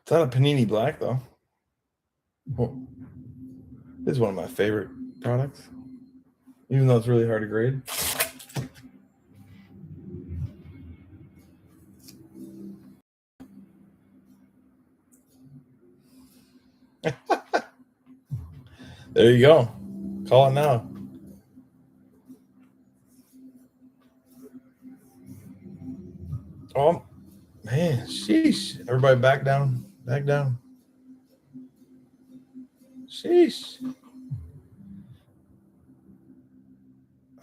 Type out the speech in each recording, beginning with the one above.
It's not a Panini Black, though. Well, this is one of my favorite products, even though it's really hard to grade. There you go. Call it now. Oh, man. Sheesh. Everybody back down. Back down. Sheesh.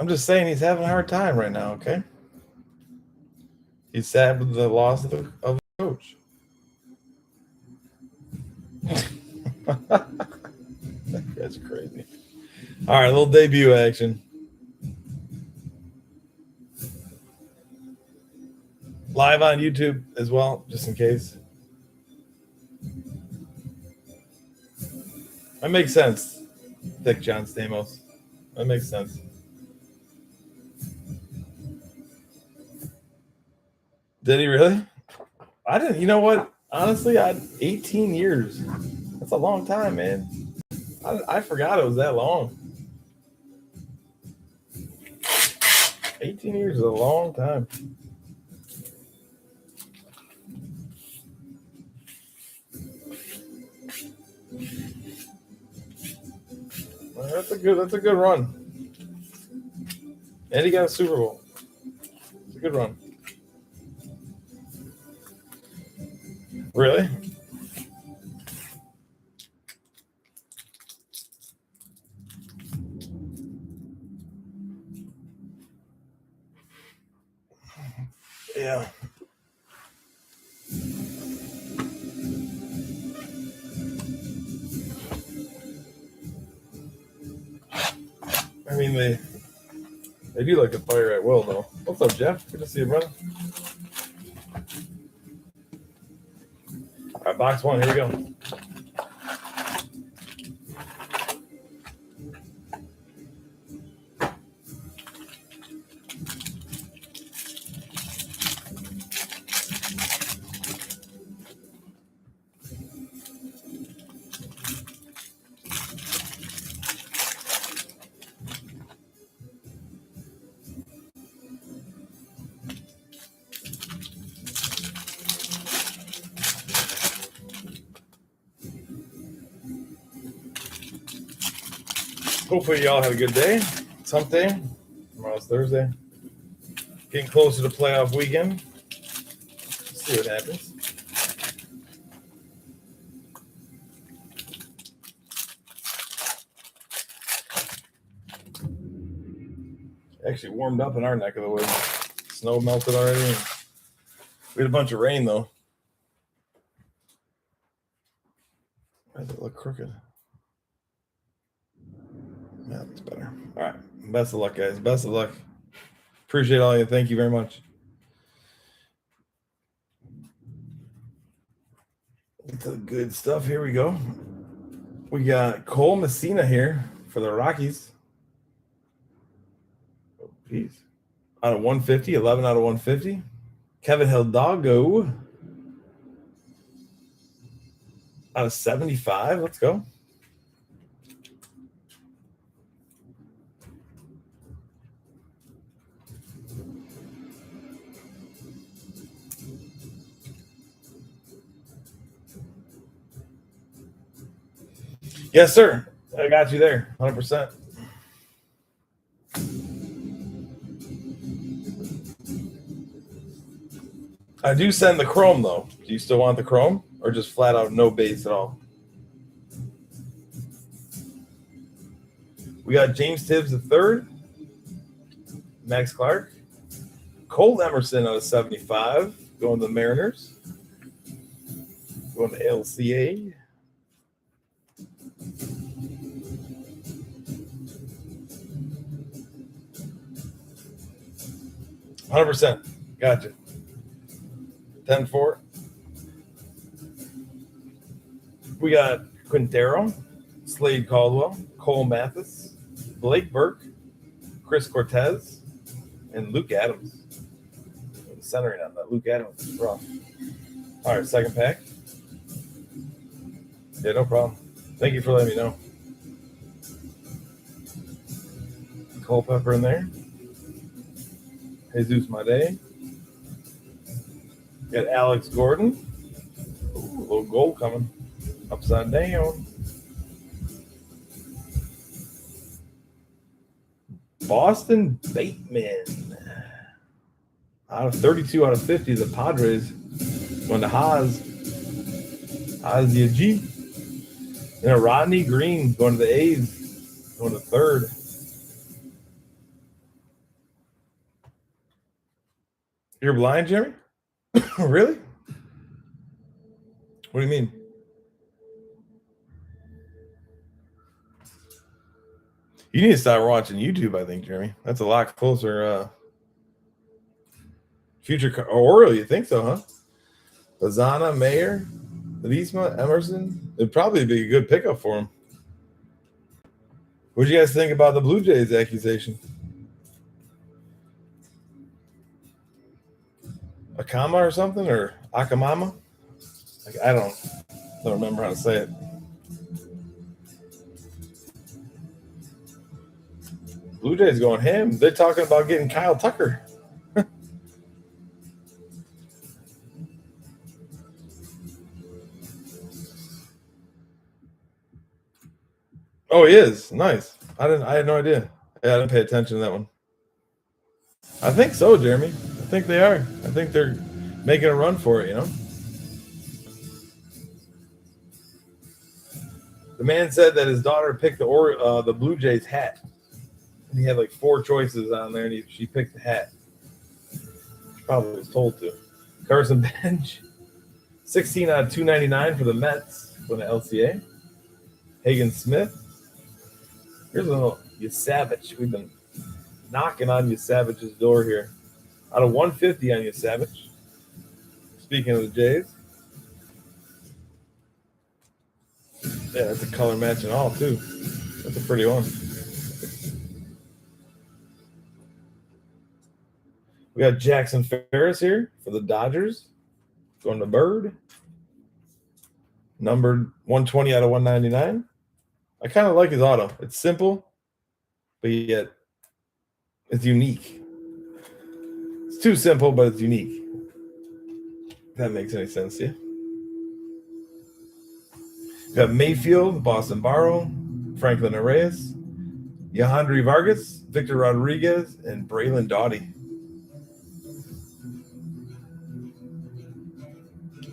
I'm just saying he's having a hard time right now, okay? He's sad with the loss of the coach. That's crazy. All right, a little debut action. Live on YouTube as well, just in case. That makes sense. Thick John Stamos. That makes sense. Did he really? I didn't. You know what? Honestly, 18 years. That's a long time, man. I forgot it was that long. 18 years is a long time. Well, that's a good run. And he got a Super Bowl. It's a good run. Really? Yeah. I mean, they do like to fire at will, though. What's up, Jeff? Good to see you, brother. All right, box one. Here we go. Hopefully y'all have a good day. It's hump day. Tomorrow's Thursday. Getting closer to playoff weekend. Let's see what happens. Actually warmed up in our neck of the woods. Snow melted already. We had a bunch of rain, though. Why does it look crooked? Yeah, that's better. All right. Best of luck, guys. Best of luck. Appreciate all you. Thank you very much. Get to the good stuff. Here we go. We got Cole Messina here for the Rockies. Oh, geez. Out of 150, 11 out of 150. Kevin Hidalgo out of 75. Let's go. Yes, sir. I got you there. 100%. I do send the chrome, though. Do you still want the chrome or just flat out no base at all? We got James Tibbs III, Max Clark, Cole Emerson out of 75, going to the Mariners, going to LCA. %. Gotcha. 10-4. We got Quintero, Slade Caldwell, Cole Mathis, Blake Burke, Chris Cortez, and Luke Adams. Centering on that. Luke Adams is rough. All right, second pack. Yeah, no problem. Thank you for letting me know. Culpepper in there. Jesus Made. Got Alex Gordon. Ooh, a little gold coming. Upside down. Boston Bateman. Out of 32 out of 50, the Padres going to Haas. Haas the G. And a Rodney Green going to the A's. Going to third. You're blind, Jeremy? Really? What do you mean? You need to start watching YouTube, I think, Jeremy. That's a lot closer. Future Oriole, you think so, huh? Lozana, Mayer, Ledesma, Emerson. It'd probably be a good pickup for him. What do you guys think about the Blue Jays accusation? Akama or something, or Akamama? Like, I don't remember how to say it. Blue Jays going ham. They're talking about getting Kyle Tucker. Oh, he is. Nice. I had no idea. Yeah, I didn't pay attention to that one. I think so, Jeremy. I think they are. I think they're making a run for it, you know? The man said that his daughter picked the Blue Jays hat. And he had like 4 choices on there, and she picked the hat. She probably was told to. Carson Bench, 16 out of 299 for the Mets for the LCA. Hagen Smith. Here's a little Yasavage. We've been knocking on Yasavage's door here. Out of 150 on Yasavage. Speaking of the Jays. Yeah, that's a color match and all, too. That's a pretty one. We got Jackson Ferris here for the Dodgers. Going to Bird. Numbered 120 out of 199. I kind of like his auto. It's simple, but yet it's unique. It's too simple, but it's unique. If that makes any sense to you. We got Mayfield, Boston Barrow, Franklin Reyes, Yahandri Vargas, Victor Rodriguez, and Braylon Doughty.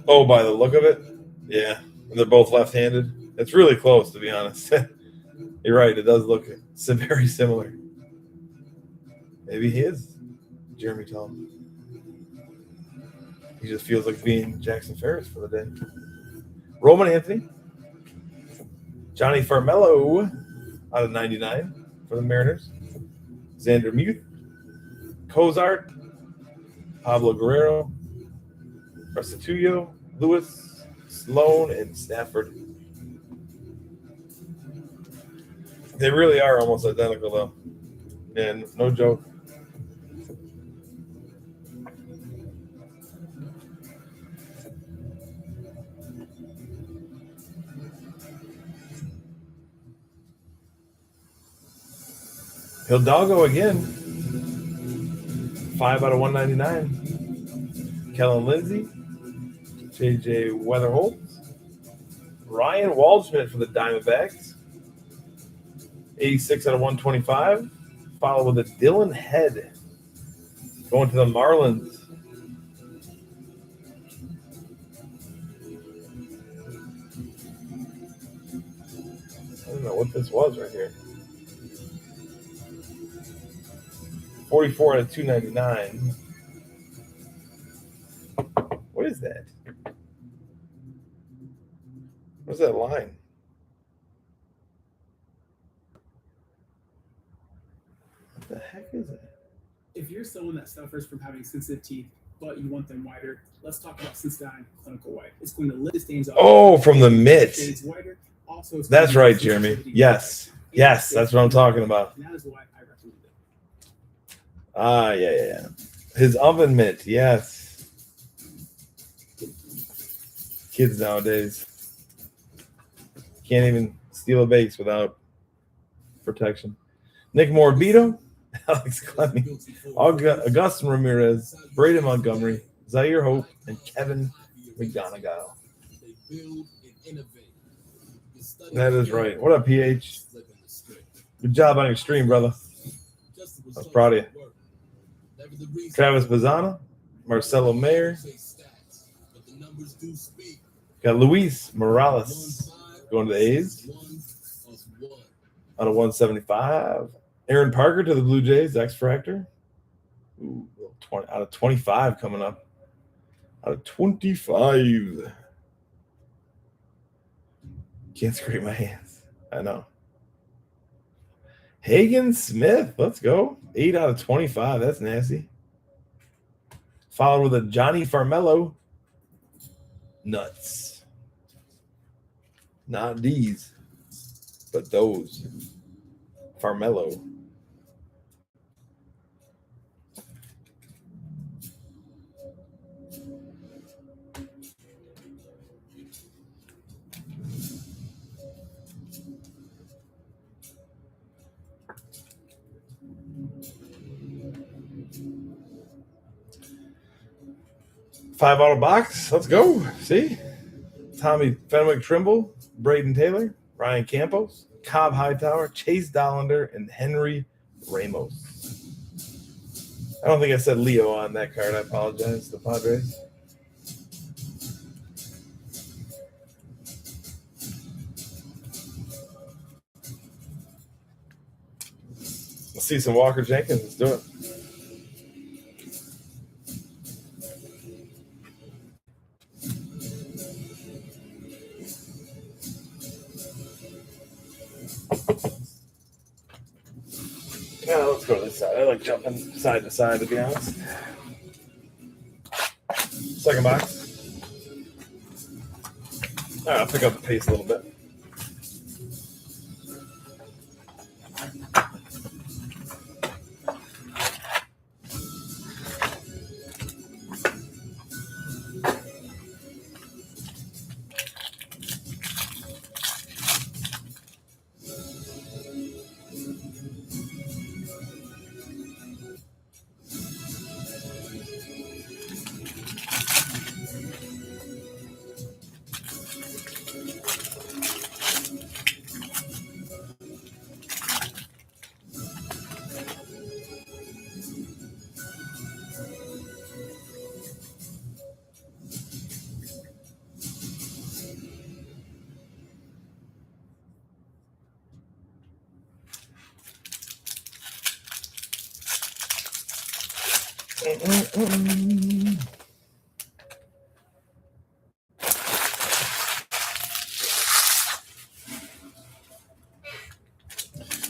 Oh, by the look of it, yeah. They're both left-handed. It's really close, to be honest. You're right. It does look very similar. Maybe he is Jeremy Tom. He just feels like being Jackson Ferris for the day. Roman Anthony. Johnny Farmello out of 99 for the Mariners. Xander Muth. Cozart. Pablo Guerrero. Restituyo. Lewis. Sloan, and Stafford. They really are almost identical, though. And no joke. Hidalgo again. 5 out of 199. Kellen Lindsey. J.J. Weatherholt. Ryan Waldschmidt for the Diamondbacks. 86 out of 125. Followed with a Dylan Head. Going to the Marlins. I don't know what this was right here. 44 out of 299. What is that? What's that line? What the heck is it? If you're someone that suffers from having sensitive teeth, but you want them whiter, let's talk about Cincinnati Clinical White. It's going to lift the stains off. Oh, from the mitt. Whiter. Also, that's right, Jeremy. Yes. Yes, that's what I'm talking about. And that is why I recommend it. Ah, yeah. His oven mitt, yes. Kids nowadays. Can't even steal a base without protection. Nick Morabito, Alex Clemming, Augustin Ramirez, Braden Montgomery, Zaire Hope, and Kevin McGonigal. That is right. What up, PH? Good job on your stream, brother. I was proud of you. Travis Bazzana, Marcelo Mayer. Got Luis Morales going to the A's. Out of 175. Aaron Parker to the Blue Jays, X Fractor. Ooh, 20, out of 25 coming up. Out of 25. Can't scrape my hands. I know. Hagen Smith, let's go. 8 out of 25. That's nasty. Followed with a Johnny Farmello. Nuts. Not these, but those. Farmello. Five auto box. Let's go. See? Tommy Fenwick Trimble, Braden Taylor, Ryan Campos, Cobb Hightower, Chase Dollander, and Henry Ramos. I don't think I said Leo on that card. I apologize. The Padres. Let's see some Walker Jenkins. Let's do it. Yeah, let's go to this side. I like jumping side to side, to be honest. Second box. All right, I'll pick up the pace a little bit.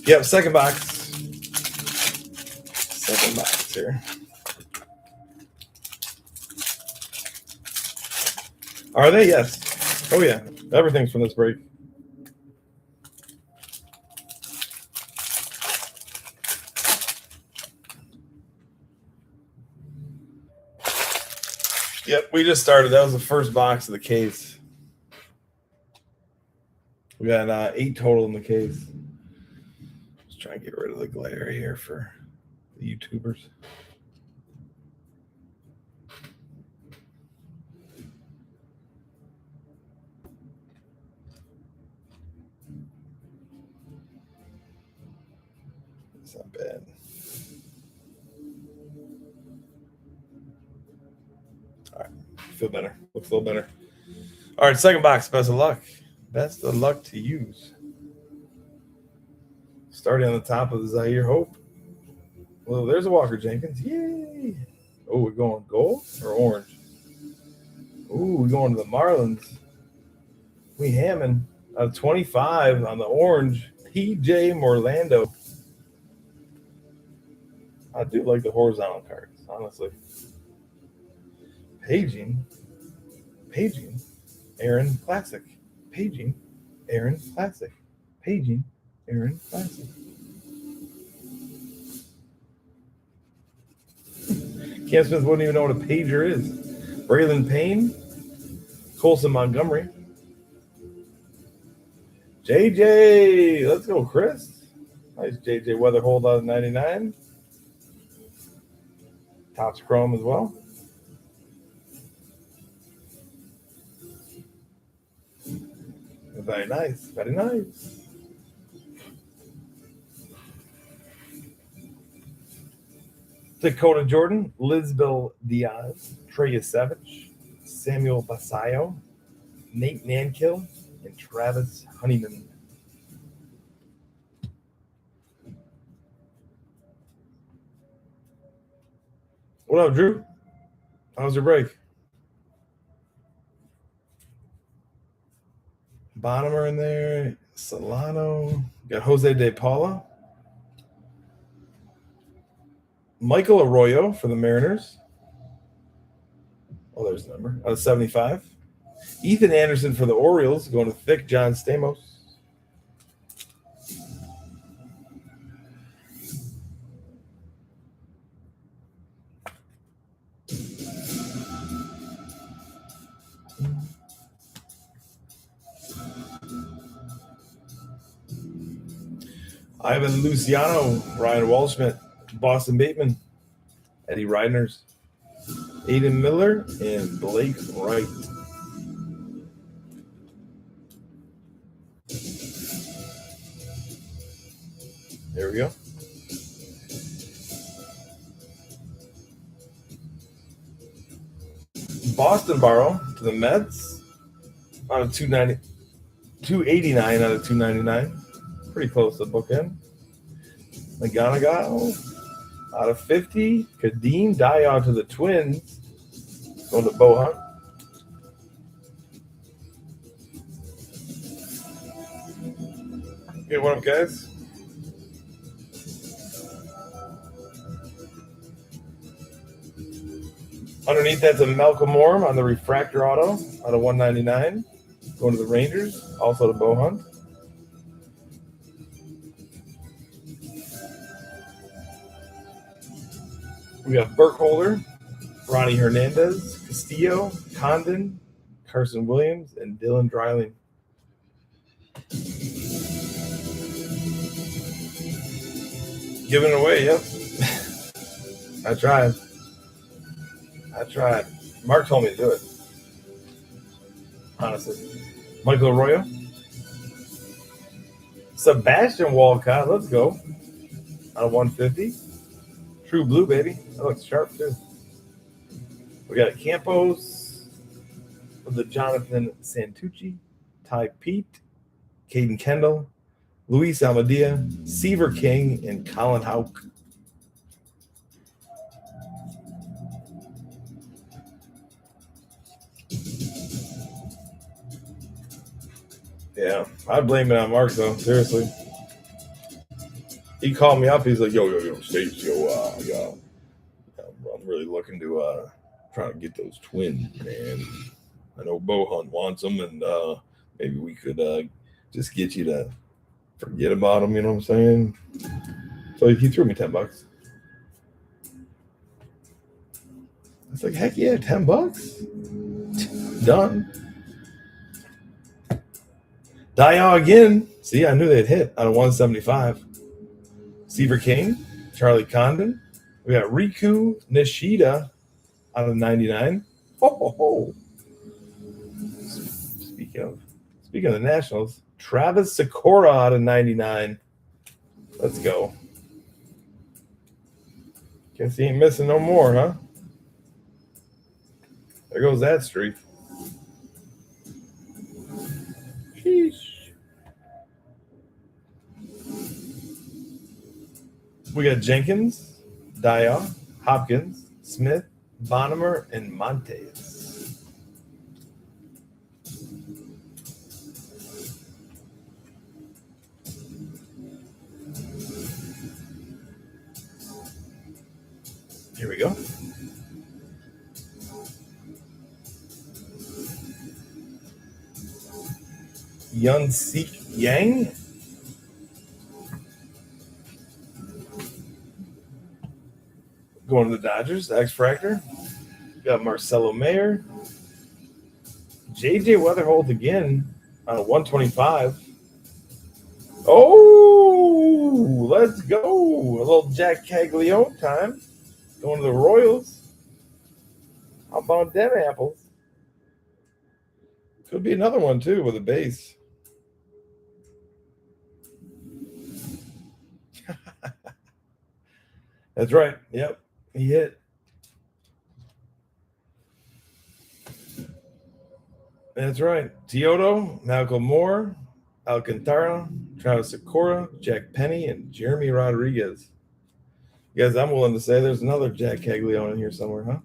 Yep, second box. Second box here. Are they? Yes. Oh, yeah. Everything's from this break. Yep, we just started. That was the first box of the case. We got 8 total in the case. Just trying to get rid of the glare here for the YouTubers. It's not bad. All right, feel better. Looks a little better. All right, second box. Best of luck. Best of luck to use. Starting on the top of the Zaire Hope. Well, there's a Walker Jenkins. Yay! Oh, we're going gold or orange? Ooh, we're going to the Marlins. We Hammond out of 25 on the orange. PJ Morlando. I do like the horizontal cards, honestly. Paging. Aaron Classic. Paging. Aaron Classic. Paging. Aaron Classic. Cam Smith wouldn't even know what a pager is. Braylon Payne. Colson Montgomery. JJ, let's go, Chris. Nice JJ Weatherhold out of 99. Topps Chrome as well. Very nice. Very nice. Dakota Jordan, Lisbel Diaz, Trey Savage, Samuel Basayo, Nate Nankill, and Travis Honeyman. What up, Drew? How's your break? Bonham in there. Solano. Got Jose De Paula. Michael Arroyo for the Mariners. Oh, there's the number. Out of 75. Ethan Anderson for the Orioles. Going to thick John Stamos. Ivan Luciano, Ryan Waldschmidt, Boston Bateman, Eddie Reidners, Aiden Miller, and Blake Wright. There we go. Boston Barrow to the Mets out of 289 out of 299. Pretty close to the bookend. McGonigal out of 50. Kadeem Dayal to the Twins. Going to Bo Hunt. Okay, what up, guys? Underneath that's a Malcolm Moore on the refractor auto out of 199. Going to the Rangers. Also to Bo Hunt. We got Burkholder, Ronnie Hernandez, Castillo, Condon, Carson Williams, and Dylan Dreiling. Giving it away, yep. I tried. Mark told me to do it. Honestly. Michael Arroyo. Sebastian Walcott, let's go. Out of 150. True blue, baby. That looks sharp, too. We got Campos of the Jonathan Santucci, Ty Pete, Caden Kendall, Luis Almeida, Seaver King, and Colin Houck. Yeah, I blame it on Mark, though. Seriously. He called me up. He's like, yo, States, I'm really looking to try to get those twins, man. I know Bo Hunt wants them, and maybe we could just get you to forget about them, you know what I'm saying? So he threw me $10. It's like, heck yeah, $10? Done. Dayal again. See, I knew they'd hit out of 175. Seaver King, Charlie Condon. We got Riku Nishida out of 99. Oh. Speaking of the Nationals, Travis Sikora out of 99. Let's go. Guess he ain't missing no more, huh? There goes that streak. Sheesh. We got Jenkins, Daya, Hopkins, Smith, Bonham, and Montes. Here we go. Yun Sik Yang. Going to the Dodgers, X-Fractor. Got Marcelo Mayer. JJ Weatherhold again on a 125. Oh, let's go. A little Jack Caglione time. Going to the Royals. How about them apples? Could be another one, too, with a base. That's right. Yep. He hit. That's right. Teodo, Malcolm Moore, Alcantara, Travis Sakura, Jack Penny, and Jeremy Rodriguez. Guys, I'm willing to say there's another Jack Caglione in here somewhere, huh?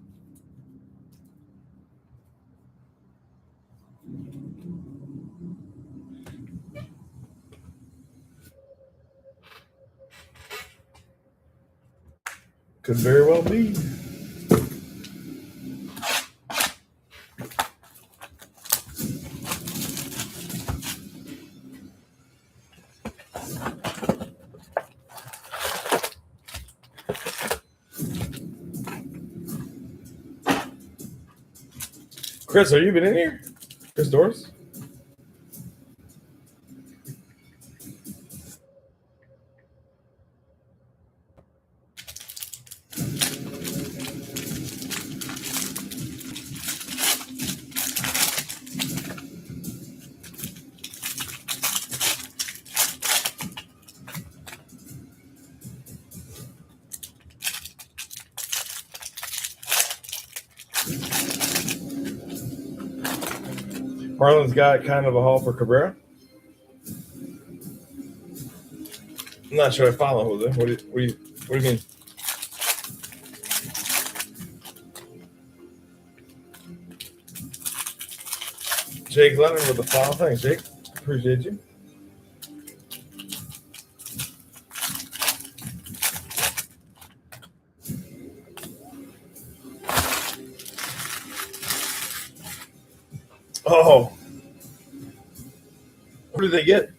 Could very well be. Chris, are you been in here? Chris Doris? Harlan's got kind of a haul for Cabrera. I'm not sure I follow Jose. What do you mean? Jake Leonard with the follow. Thanks, Jake. Appreciate you. Oh. What did they get?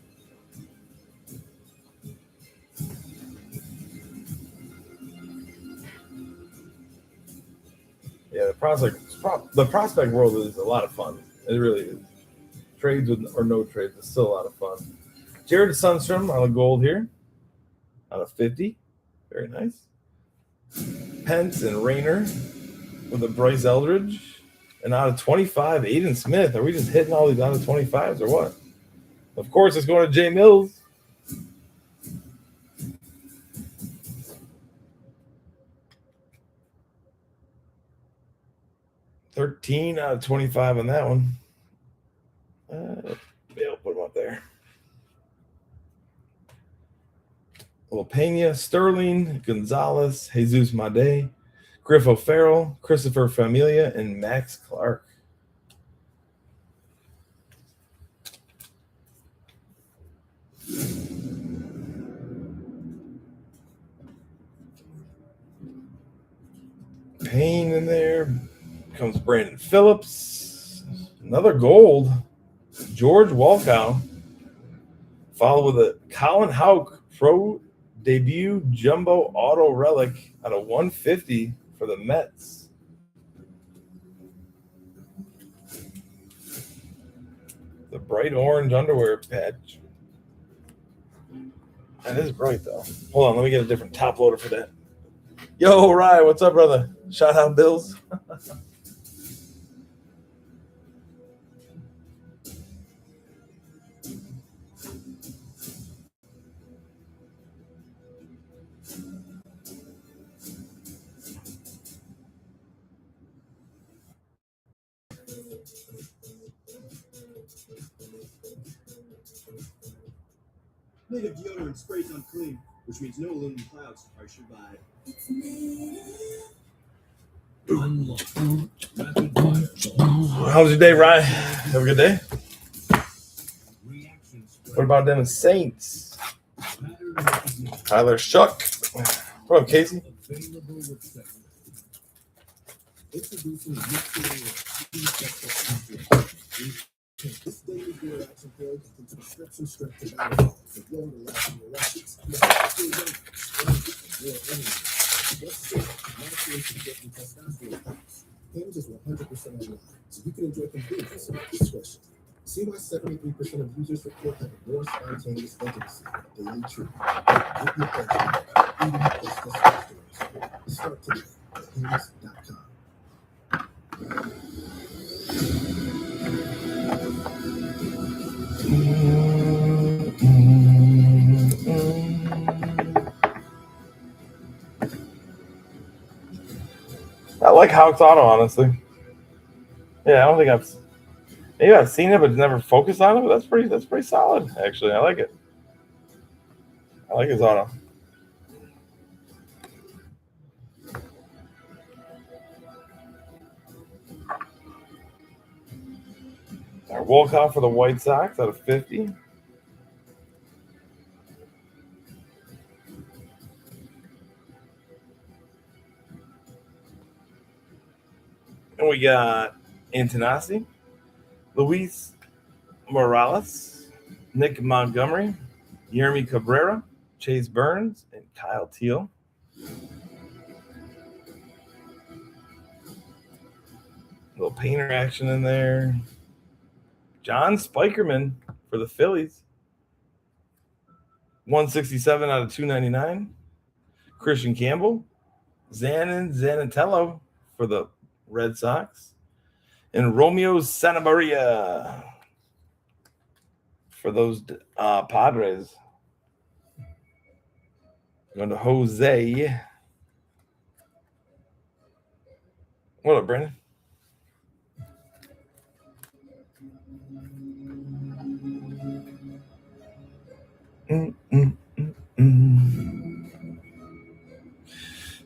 Yeah, the prospect world is a lot of fun. It really is. Trades with or no trades, it's still a lot of fun. Jared Sundstrom on a gold here. Out of 50. Very nice. Pence and Rayner with a Bryce Eldridge. And out of 25, Aiden Smith. Are we just hitting all these out of 25s or what? Of course, it's going to Jay Mills. $13 out of 25 on that one. Yeah, I'll put them up there. Well, Pena, Sterling, Gonzalez, Jesus Made, Griff O'Farrell, Christopher Familia, and Max Clark. Payne in there. Comes Brandon Phillips. Another gold. George Walkow. Followed with a Colin Houck Pro debut jumbo auto relic out of 150 for the Mets. The bright orange underwear patch. That is bright, though. Hold on, let me get a different top loader for that. Yo, Rye, what's up, brother? Shout out Bills. Native deodorant sprays unclean, which means no aluminum clouds are survived. How was your day, Ryan? Have a good day. What about them Saints? Tyler Shuck. What up, Casey? This daily gear action code can subscription strip to battle. So go to last your ratchets. Payment is 100% online, so you can enjoy convenience at discretion. See why 73% of users report having more spontaneous intimacy than daily treat. Get your edge on eating plus testosterone. Start today at Hims.com. I like Hawks Auto, honestly. Yeah, I don't think I've seen it, but never focused on it. But that's pretty solid, actually. I like it. I like his auto. Our Wolcott for the White Sox out of 50. And we got Antonassi, Luis Morales, Nick Montgomery, Yermi Cabrera, Chase Burns, and Kyle Teal. Little painter action in there. John Spikerman for the Phillies. 167 out of 299. Christian Campbell. Zanatello for the Red Sox. And Romeo Santabaria for those Padres. Going to Jose. What up, Brandon?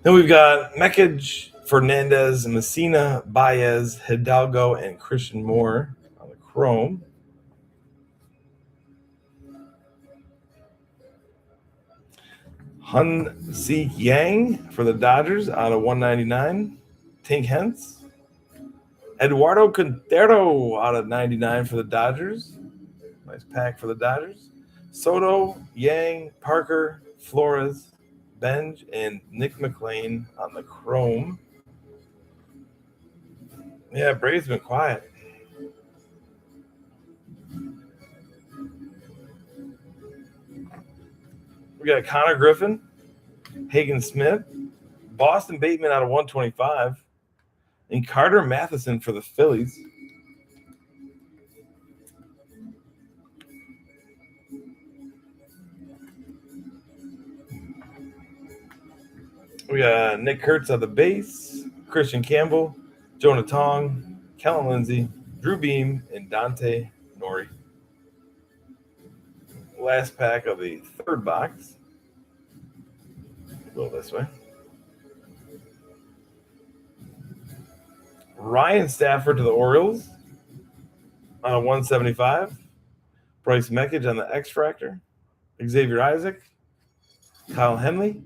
Then we've got Mekij, Fernandez, Messina, Baez, Hidalgo, and Christian Moore on the Chrome. Hun-Seek Yang for the Dodgers out of 199. Tink Hence. Eduardo Quintero out of 99 for the Dodgers. Nice pack for the Dodgers. Soto, Yang, Parker, Flores, Benj, and Nick McLean on the Chrome. Yeah, Braves been quiet. We got Connor Griffin, Hagen Smith, Boston Bateman out of 125, and Carter Matheson for the Phillies. We got Nick Kurtz on the base, Christian Campbell, Jonah Tong, Kellen Lindsey, Drew Beam, and Dante Nori. Last pack of the third box. Go this way. Ryan Stafford to the Orioles on a 175. Bryce Mekij on the X-Fractor. Xavier Isaac. Kyle Henley.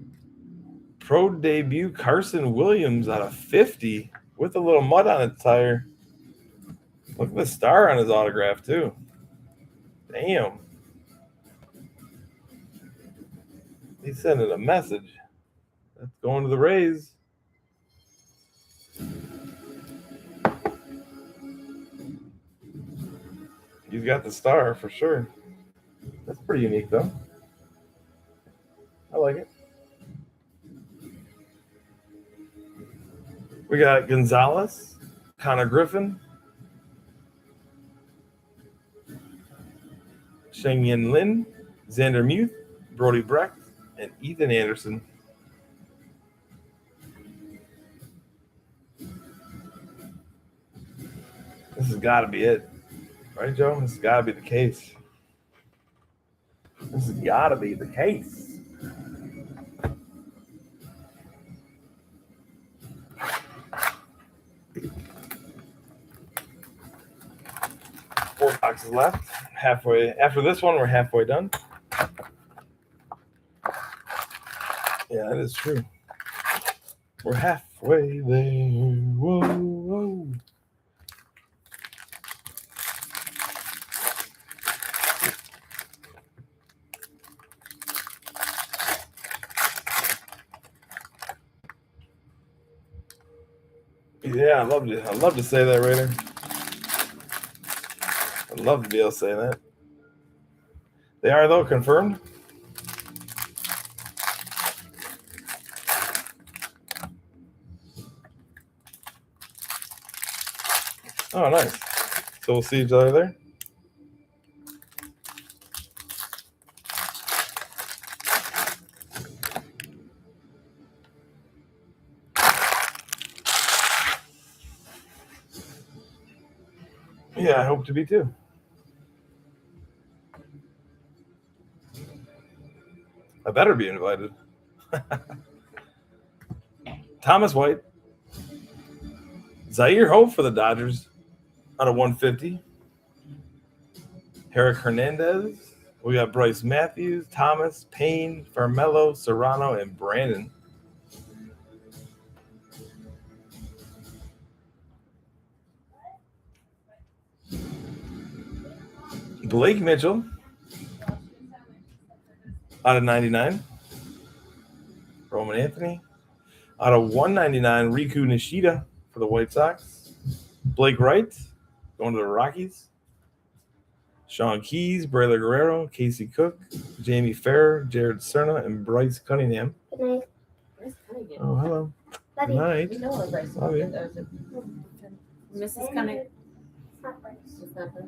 Pro debut Carson Williams out of 50 with a little mud on its tire. Look at the star on his autograph, too. Damn. He's sending a message. That's going to the Rays. He's got the star for sure. That's pretty unique, though. I like it. We got Gonzalez, Connor Griffin, Sheng-Yin Lin, Xander Muth, Brody Brecht, and Ethan Anderson. This has got to be it. Right, Joe? This has got to be the case. This has got to be the case. Four boxes left. Halfway. After this one, we're halfway done. Yeah, that is true. We're halfway there. Whoa, whoa. Yeah, I'd love to say that, Raider. I'd love to be able to say that. They are, though, confirmed. Oh, nice. So we'll see each other there. Yeah, I hope to be too. I better be invited. Thomas White. Zaire Hope for the Dodgers out of 150. Herrick Hernandez. We got Bryce Matthews, Thomas, Payne, Farmelo, Serrano, and Brandon. Blake Mitchell out of 99. Roman Anthony. Out of 199, Riku Nishida for the White Sox. Blake Wright going to the Rockies. Sean Keys, Braylor Guerrero, Casey Cook, Jamie Farrer, Jared Cerna, and Bryce Cunningham. Good night. Bryce Cunningham. Oh, hello. Love Good you. night. We know what Bryce Love you. Mrs. Cunningham. It's not Bryce. It's not Bryce.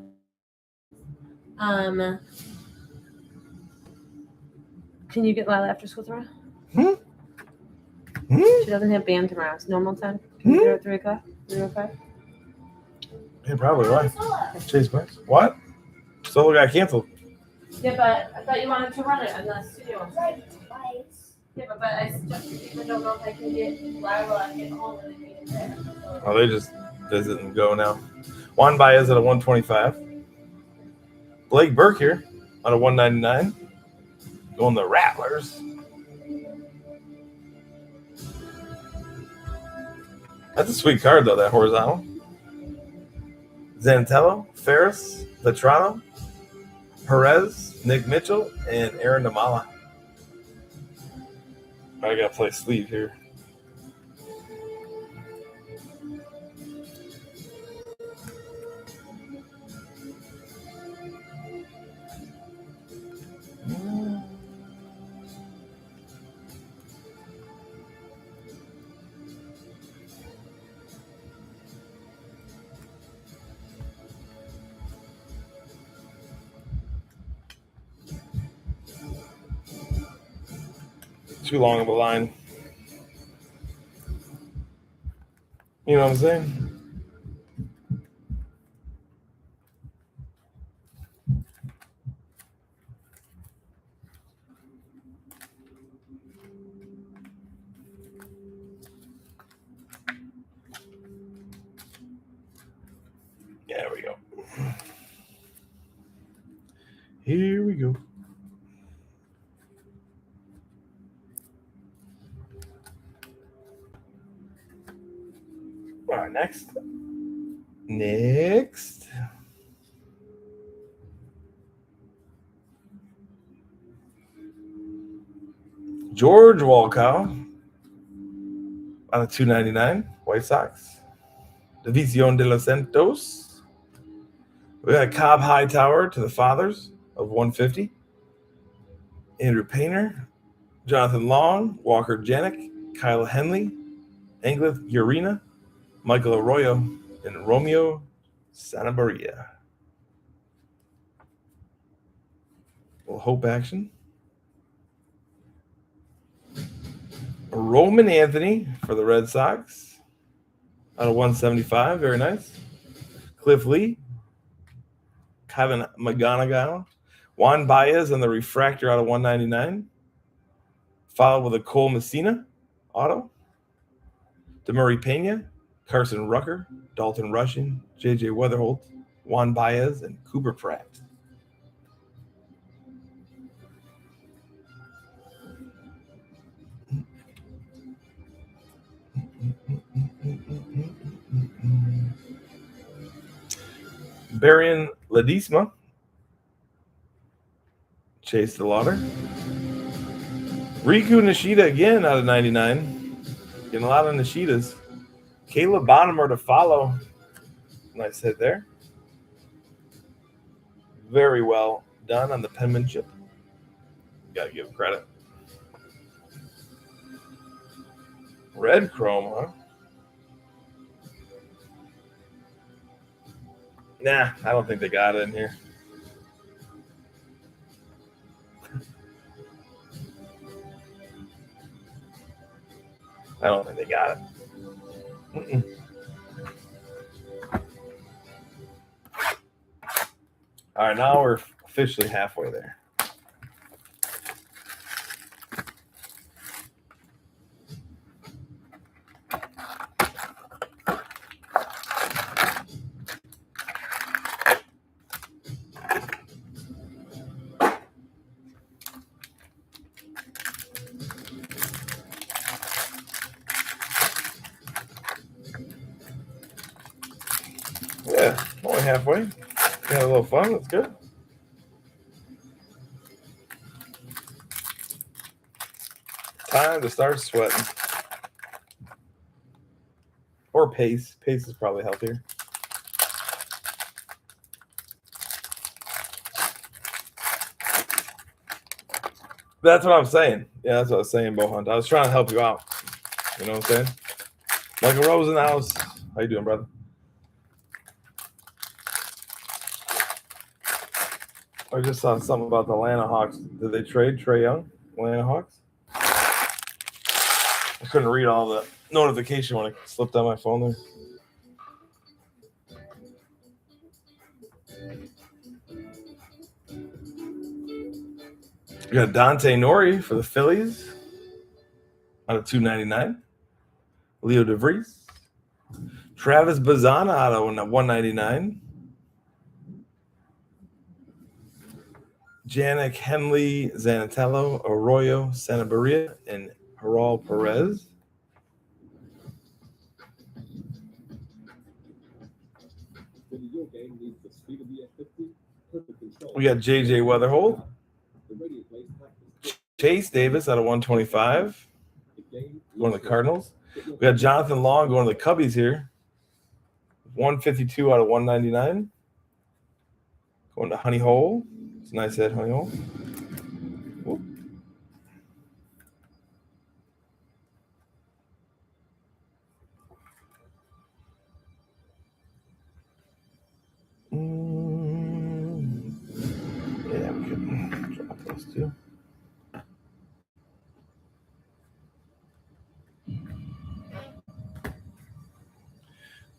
Can you get Lila after school tomorrow? She doesn't have band tomorrow. It's normal time. Can you get her at 3 o'clock? 3:05? Yeah, probably. Why? Chase Banks. What? Solo got canceled. Yeah, but I thought you wanted to run it in the studio. Like twice. Yeah, but I just don't know if I can get Lila and get home and then get there. Oh, they just visit and go now. Juan Baez at a 125. Blake Burke here out of 199. Going the Rattlers. That's a sweet card, though, that horizontal. Zantello, Ferris, Vetrano, Perez, Nick Mitchell, and Aaron Namala. I got to play sleeve here. Too long of a line. You know what I'm saying? There we go. Here we go. All right, next. George Walcott on a 299, White Sox. División de los Santos. We got Cobb Hightower to the Fathers of 150. Andrew Painter, Jonathan Long, Walker Janik, Kyle Henley, Anglith Urena, Michael Arroyo, and Romeo Sanabria. Little hope action. Roman Anthony for the Red Sox out of 175. Very nice. Cliff Lee, Kevin McGonigal, Juan Baez and the Refractor out of 199. Followed with a Cole Messina auto. DeMurray Pena, Carson Rucker, Dalton Rushing, J.J. Weatherholt, Juan Baez, and Cooper Pratt. Barian Ledesma, Chase the Lauder. Riku Nishida again out of 99. Getting a lot of Nishidas. Caleb Bonham to follow. Nice hit there. very well done on the penmanship. Got to give credit. Red chrome, huh? Nah, I don't think they got it in here. I don't think they got it. Mm-mm. All right, now we're officially halfway there. Yeah, only halfway. Got a little fun. That's good. Time to start sweating. Or pace. Pace is probably healthier. That's what I'm saying. Yeah, that's what I was saying, Bohunt. I was trying to help you out. You know what I'm saying? Michael Rose in the house. How you doing, brother? I just saw something about the Atlanta Hawks. Did they trade Trae Young? Atlanta Hawks? I couldn't read all the notification when it slipped on my phone there. We got Dante Nori for the Phillies out of 299. Leo DeVries. Travis Bazana out of 199. Janik Henley, Zanatello, Arroyo, Santabaria, and Haral Perez. We got JJ Weatherhold. Chase Davis out of 125. Going to the Cardinals. We got Jonathan Long going to the Cubbies here. 152 out of 199. Going to Honey Hole. It's a nice head, Honey Hole. Whoop. Yeah, we could drop those two.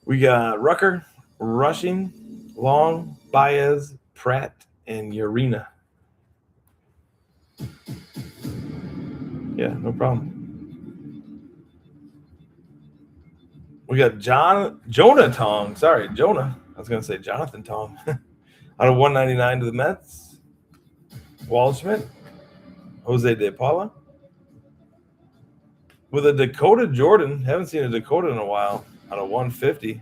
We got Rucker, Rushing, Long, Baez, Pratt, and Urena. Yeah, no problem. We got Jonah Tong. Sorry, Jonah. I was going to say Jonathan Tong. Out of 199 to the Mets. Waldschmidt, Jose De Paula. With a Dakota Jordan. Haven't seen a Dakota in a while. Out of 150.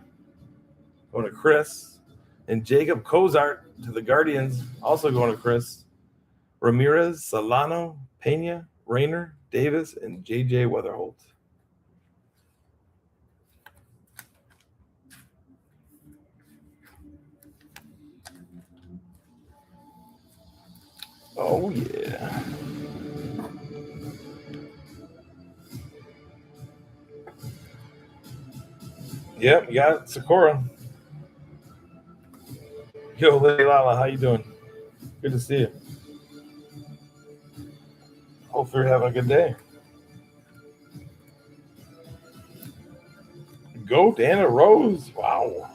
Going to Chris. And Jacob Cozart to the Guardians. Also going to Chris. Ramirez, Solano, Pena, Rayner, Davis, and JJ Weatherholt. Oh, yeah. Yep, you got Sakura. Yo, Lady Lala, how you doing? Good to see you. Hopefully you're having a good day. Goat and a Rose. Wow.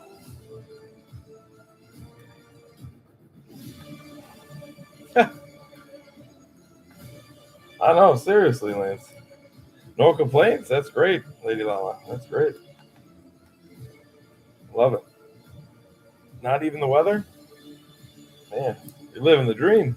I know, seriously, Lance. No complaints. That's great, Lady Lala. That's great. Love it. Not even the weather? Man, you're living the dream.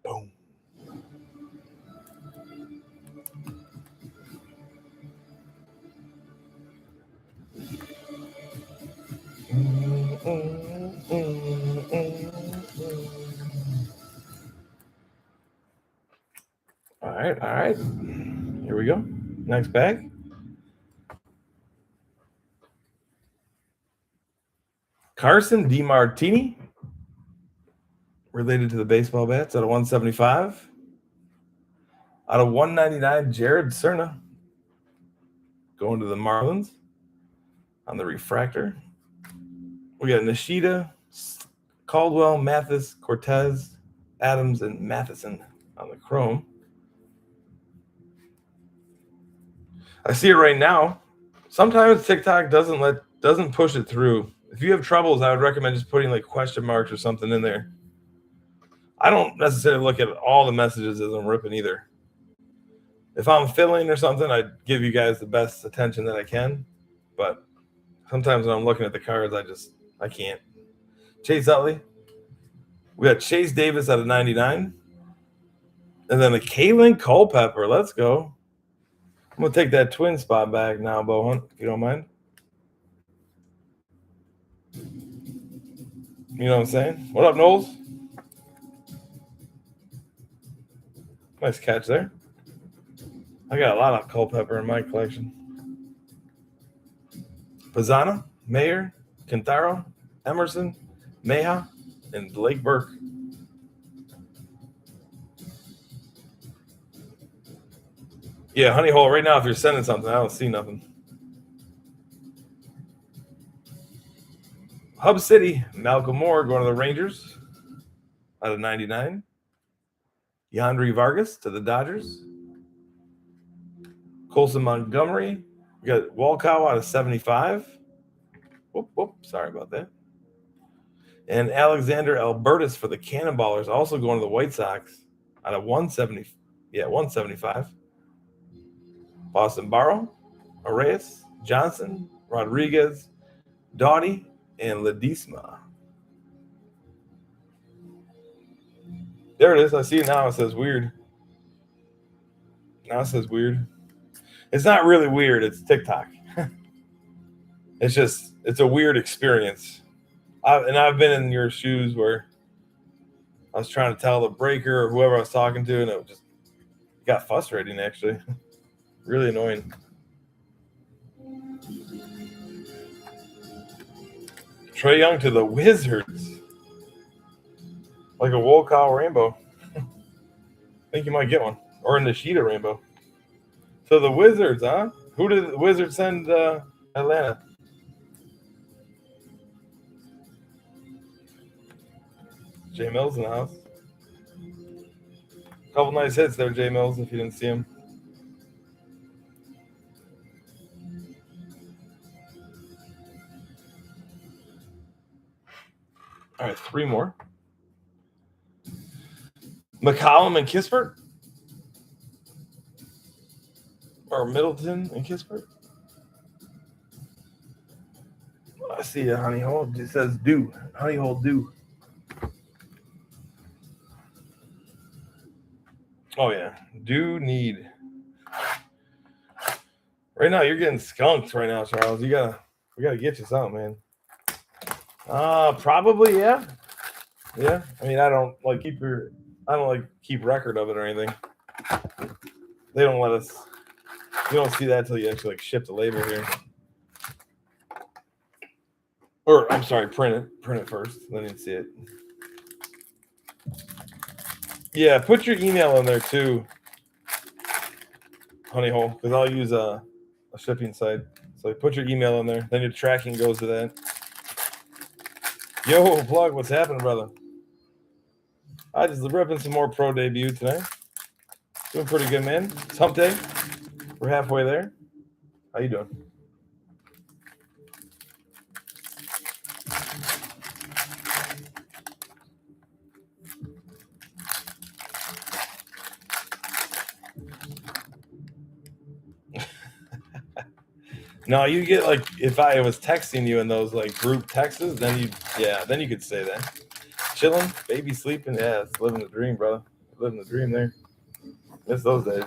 Boom. right. Here we go. Next bag. Carson DiMartini, related to the baseball bats, out of 175. Out of 199, Jared Cerna, going to the Marlins on the refractor. We got Nishida, Caldwell, Mathis, Cortez, Adams, and Matheson on the chrome. I see it right now. Sometimes TikTok doesn't push it through. If you have troubles, I would recommend just putting like question marks or something in there. I don't necessarily look at all the messages as I'm ripping either. If I'm filling or something, I give you guys the best attention that I can. But sometimes when I'm looking at the cards, I can't. Chase Utley. We got Chase Davis out of 99. And then a Kalen Culpepper. Let's go. I'm going to take that twin spot back now, Bo Hunt, if you don't mind. You know what I'm saying? What up, Knowles? Nice catch there. I got a lot of Culpepper in my collection. Pizzana, Mayer, Quintaro, Emerson, Meja, and Blake Burke. Yeah, Honey Hole, right now, if you're sending something, I don't see nothing. Hub City, Malcolm Moore going to the Rangers out of 99. Yandri Vargas to the Dodgers. Colson Montgomery. We got Walkow out of 75. Whoop, sorry about that. And Alexander Albertus for the Cannonballers, also going to the White Sox out of 170. Yeah, 175. Boston Barrow, Arias, Johnson, Rodriguez, Doughty, and Ledesma. There it is. I see it now. It says weird. Now it says weird. It's not really weird. It's TikTok. It's a weird experience. I've been in your shoes where I was trying to tell the breaker or whoever I was talking to, and it just got frustrating, actually. Really annoying. Trae Young to the Wizards. Like a Wolkow rainbow. I think you might get one. Or a Nishida rainbow. So the Wizards, huh? Who did the Wizards send Atlanta? J Mills in the house. Couple nice hits there, J Mills, if you didn't see him. All right, 3 more. McCollum and Kispert. Or Middleton and Kispert. I see a Honey Hole. It says do. Honey Hole do. Oh, yeah. Do need. Right now, you're getting skunked right now, Charles. We gotta get you something, man. Probably, yeah. Yeah. I mean, I don't keep record of it or anything. They don't let us. You don't see that until you actually ship the label here. Or I'm sorry, print it first, then you see it. Yeah, put your email in there too, Honey Hole, because I'll use a shipping site. So put your email in there, then your tracking goes to that. Yo, Plug, what's happening, brother? I just ripping some more pro debut tonight. Doing pretty good, man. It's hump day. We're halfway there. How you doing? No, you get if I was texting you in those group texts, then you could say that. Chilling, baby sleeping, yeah, it's living the dream, brother. Living the dream there. Miss those days.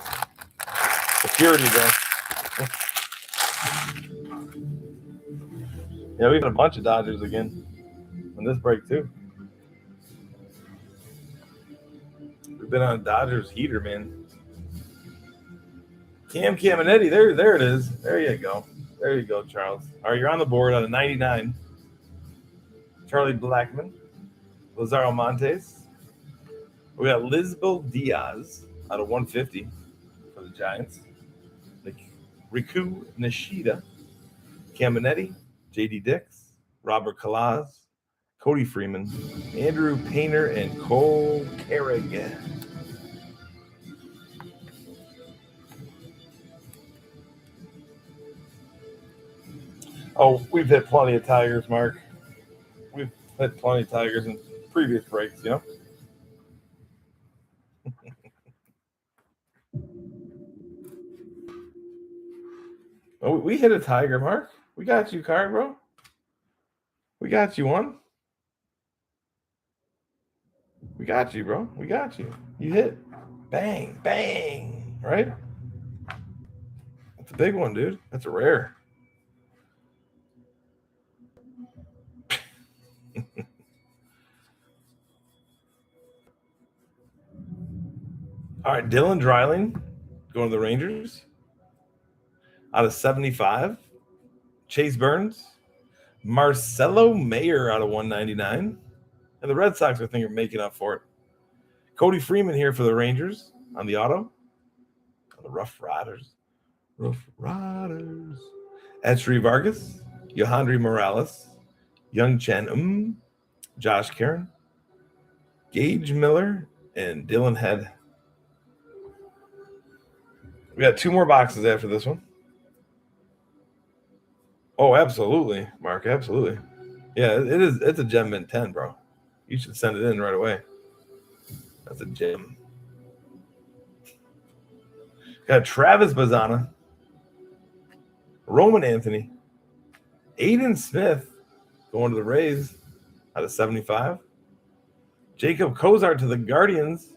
Security, bro. Yeah, we've got a bunch of Dodgers again on this break too. We've been on a Dodgers heater, man. Cam and Eddie. There it is. There you go. There you go, Charles. All right, you're on the board on a 99. Charlie Blackman, Lazaro Montes. We got Lisbel Diaz out of 150 for the Giants. Riku Nishida, Caminetti, JD Dix, Robert Kalaz, Cody Freeman, Andrew Painter, and Cole Carrig. Oh, we've hit plenty of Tigers, Mark. We've hit plenty of Tigers in previous breaks, you know? Oh, we hit a Tiger, Mark. We got you, card, bro. We got you one. We got you, bro. We got you. You hit. Bang, bang, right? That's a big one, dude. That's a rare. All right, Dylan Dreiling going to the Rangers out of 75. Chase Burns, Marcelo Mayer out of 199. And the Red Sox, I think, are making up for it. Cody Freeman here for the Rangers on the auto. On the Rough Riders. Etri Vargas, Yohandri Morales, Young Chen, Josh Karen, Gage Miller, and Dylan Head. We got 2 more boxes after this one. Oh, absolutely, Mark. Absolutely. Yeah, it is. It's a gem mint 10, bro. You should send it in right away. That's a gem. Got Travis Bazana, Roman Anthony, Aiden Smith going to the Rays out of 75. Jacob Kozart to the Guardians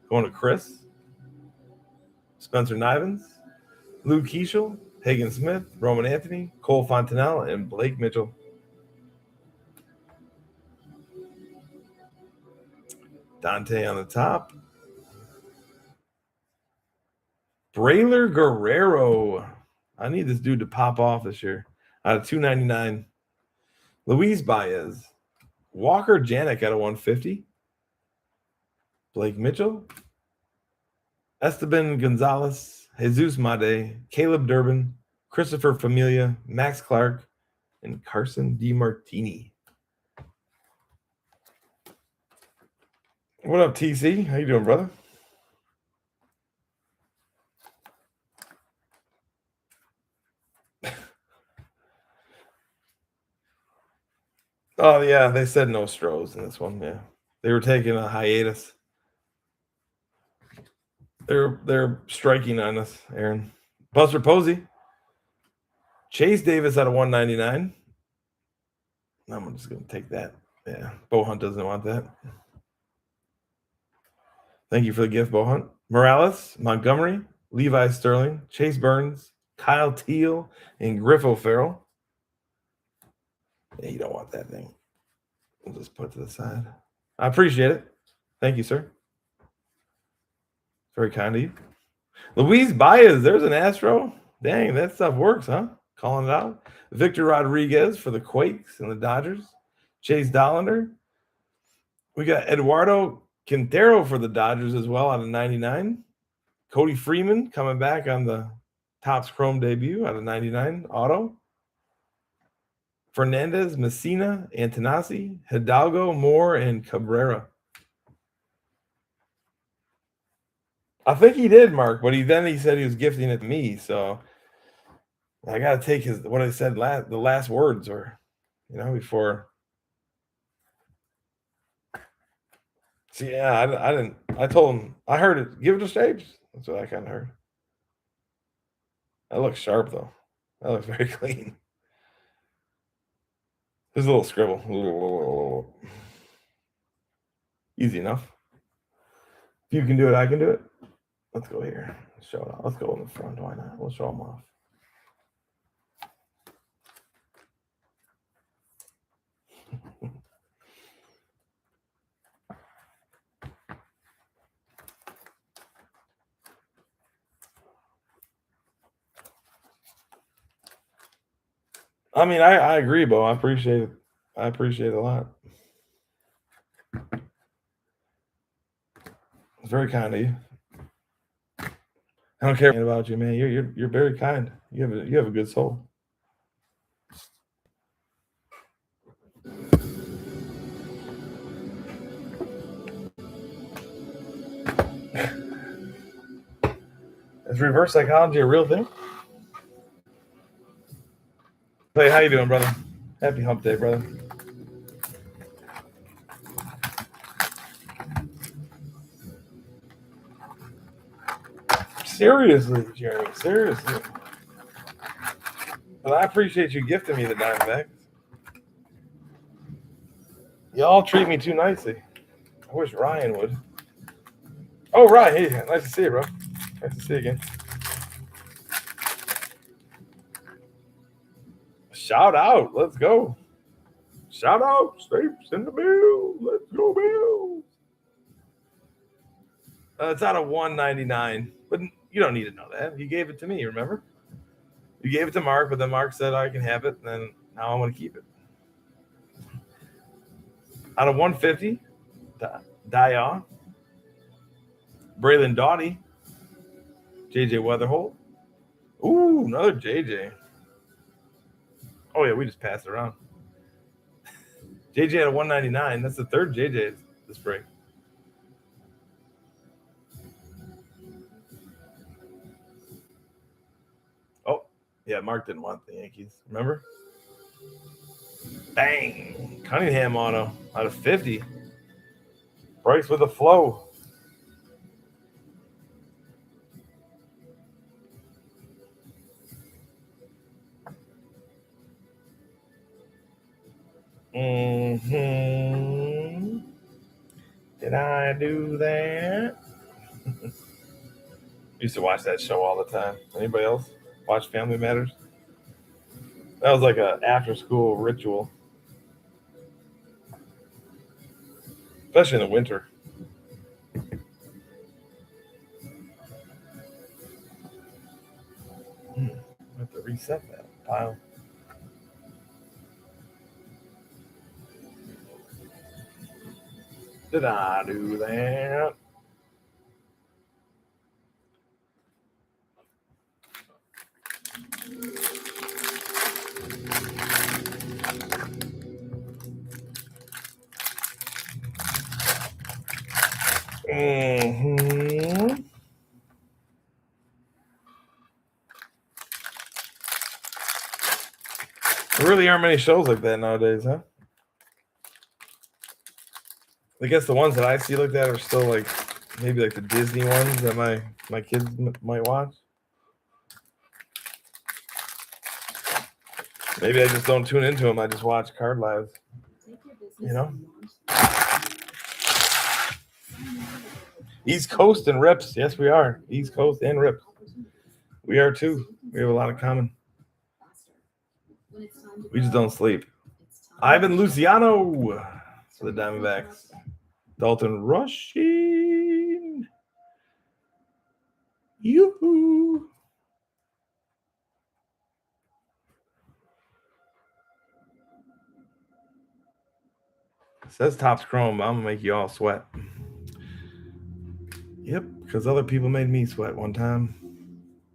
going to Chris. Spencer Nivens, Luke Keishel, Hagen Smith, Roman Anthony, Cole Fontanelle, and Blake Mitchell. Dante on the top. Braylor Guerrero. I need this dude to pop off this year. Out of 299. Luis Baez. Walker Janik out of 150. Blake Mitchell. Esteban Gonzalez. Jesus Made. Caleb Durbin. Christopher Familia. Max Clark. And Carson DiMartini. What up, TC? How you doing, brother? Oh, yeah, they said no Stros in this one, yeah. They were taking a hiatus. They're striking on us, Aaron. Buster Posey. Chase Davis out of 199. I'm just going to take that. Yeah, Bo Hunt doesn't want that. Thank you for the gift, Bo Hunt. Morales, Montgomery, Levi Sterling, Chase Burns, Kyle Teal, and Griff O'Farrell. Yeah, you don't want that thing. We'll just put it to the side. I appreciate it. Thank you, sir. Very kind of you. Luis Baez, there's an Astro. Dang, that stuff works, huh? Calling it out. Victor Rodriguez for the Quakes and the Dodgers. Chase Dollander. We got Eduardo Quintero for the Dodgers as well out of 99. Cody Freeman coming back on the Topps Chrome debut out of 99 auto. Fernandez, Messina, Antonasi, Hidalgo, Moore, and Cabrera. I think he did, Mark, but he said he was gifting it to me, so I got to take what I said the last words, or before. See, yeah, I didn't. I told him I heard it. Give it to Stapes. That's what I kind of heard. That looks sharp though. That looks very clean. There's a little scribble. Easy enough. If you can do it, I can do it. Let's go here. Show it off. Let's go in the front. Why not? We'll show them off. I mean, I agree, Bo. I appreciate it. I appreciate it a lot. It's very kind of you. I don't care about you, man. You're very kind. You have a good soul. Is reverse psychology a real thing? Hey, how you doing, brother? Happy hump day, brother. Seriously, Jeremy. Seriously. Well, I appreciate you gifting me the Diamondbacks. Y'all treat me too nicely. I wish Ryan would. Oh, Ryan. Hey, nice to see you, bro. Nice to see you again. Shout out. Let's go. Shout out. Stapes in the Bills. Let's go, Bills. It's out of 199, but you don't need to know that. You gave it to me, remember? You gave it to Mark, but then Mark said I can have it, and then now I want to keep it. Out of 150, Dia, Braylon Doughty, JJ Weatherholt. Ooh, another JJ. Oh, yeah, we just passed it around. JJ out of 199. That's the third JJ this break. Oh, yeah, Mark didn't want the Yankees. Remember? Bang. Cunningham auto out of 50. Bryce with a flow. Mm-hmm. Did I do that? Used to watch that show all the time. Anybody else watch Family Matters? That was like a after-school ritual, especially in the winter. I have to reset that pile. Did I do that? Mm-hmm. There really aren't many shows like that nowadays, huh? I guess the ones that I see like that are still like maybe like the Disney ones that my kids might watch. Maybe I just don't tune into them. I just watch Card Lives. You know? East Coast and Rips. Yes, we are. East Coast and Rips. We are too. We have a lot in common. We just don't sleep. Ivan Luciano for the Diamondbacks. Dalton Rushing. Yoo-hoo. Says Topps Chrome, but I'm going to make you all sweat. Yep, because other people made me sweat one time.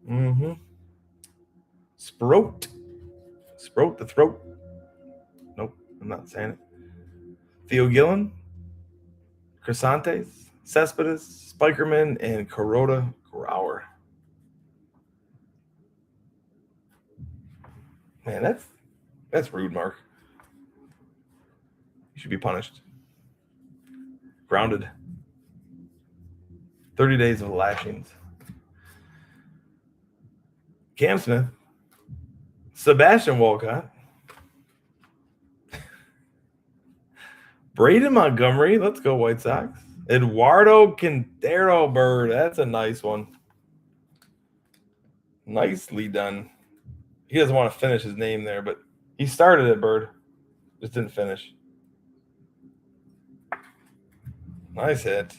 Mm-hmm. Sproat the throat. Nope, I'm not saying it. Theo Gillen, Crisantes, Cespedes, Spikerman, and Kuroda Grauer. Man, that's rude, Mark. You should be punished. Grounded. 30 days of lashings. Cam Smith. Sebastian Walcott. Braden Montgomery. Let's go, White Sox. Eduardo Quintero Bird. That's a nice one. Nicely done. He doesn't want to finish his name there, but he started it, Bird. Just didn't finish. Nice hit.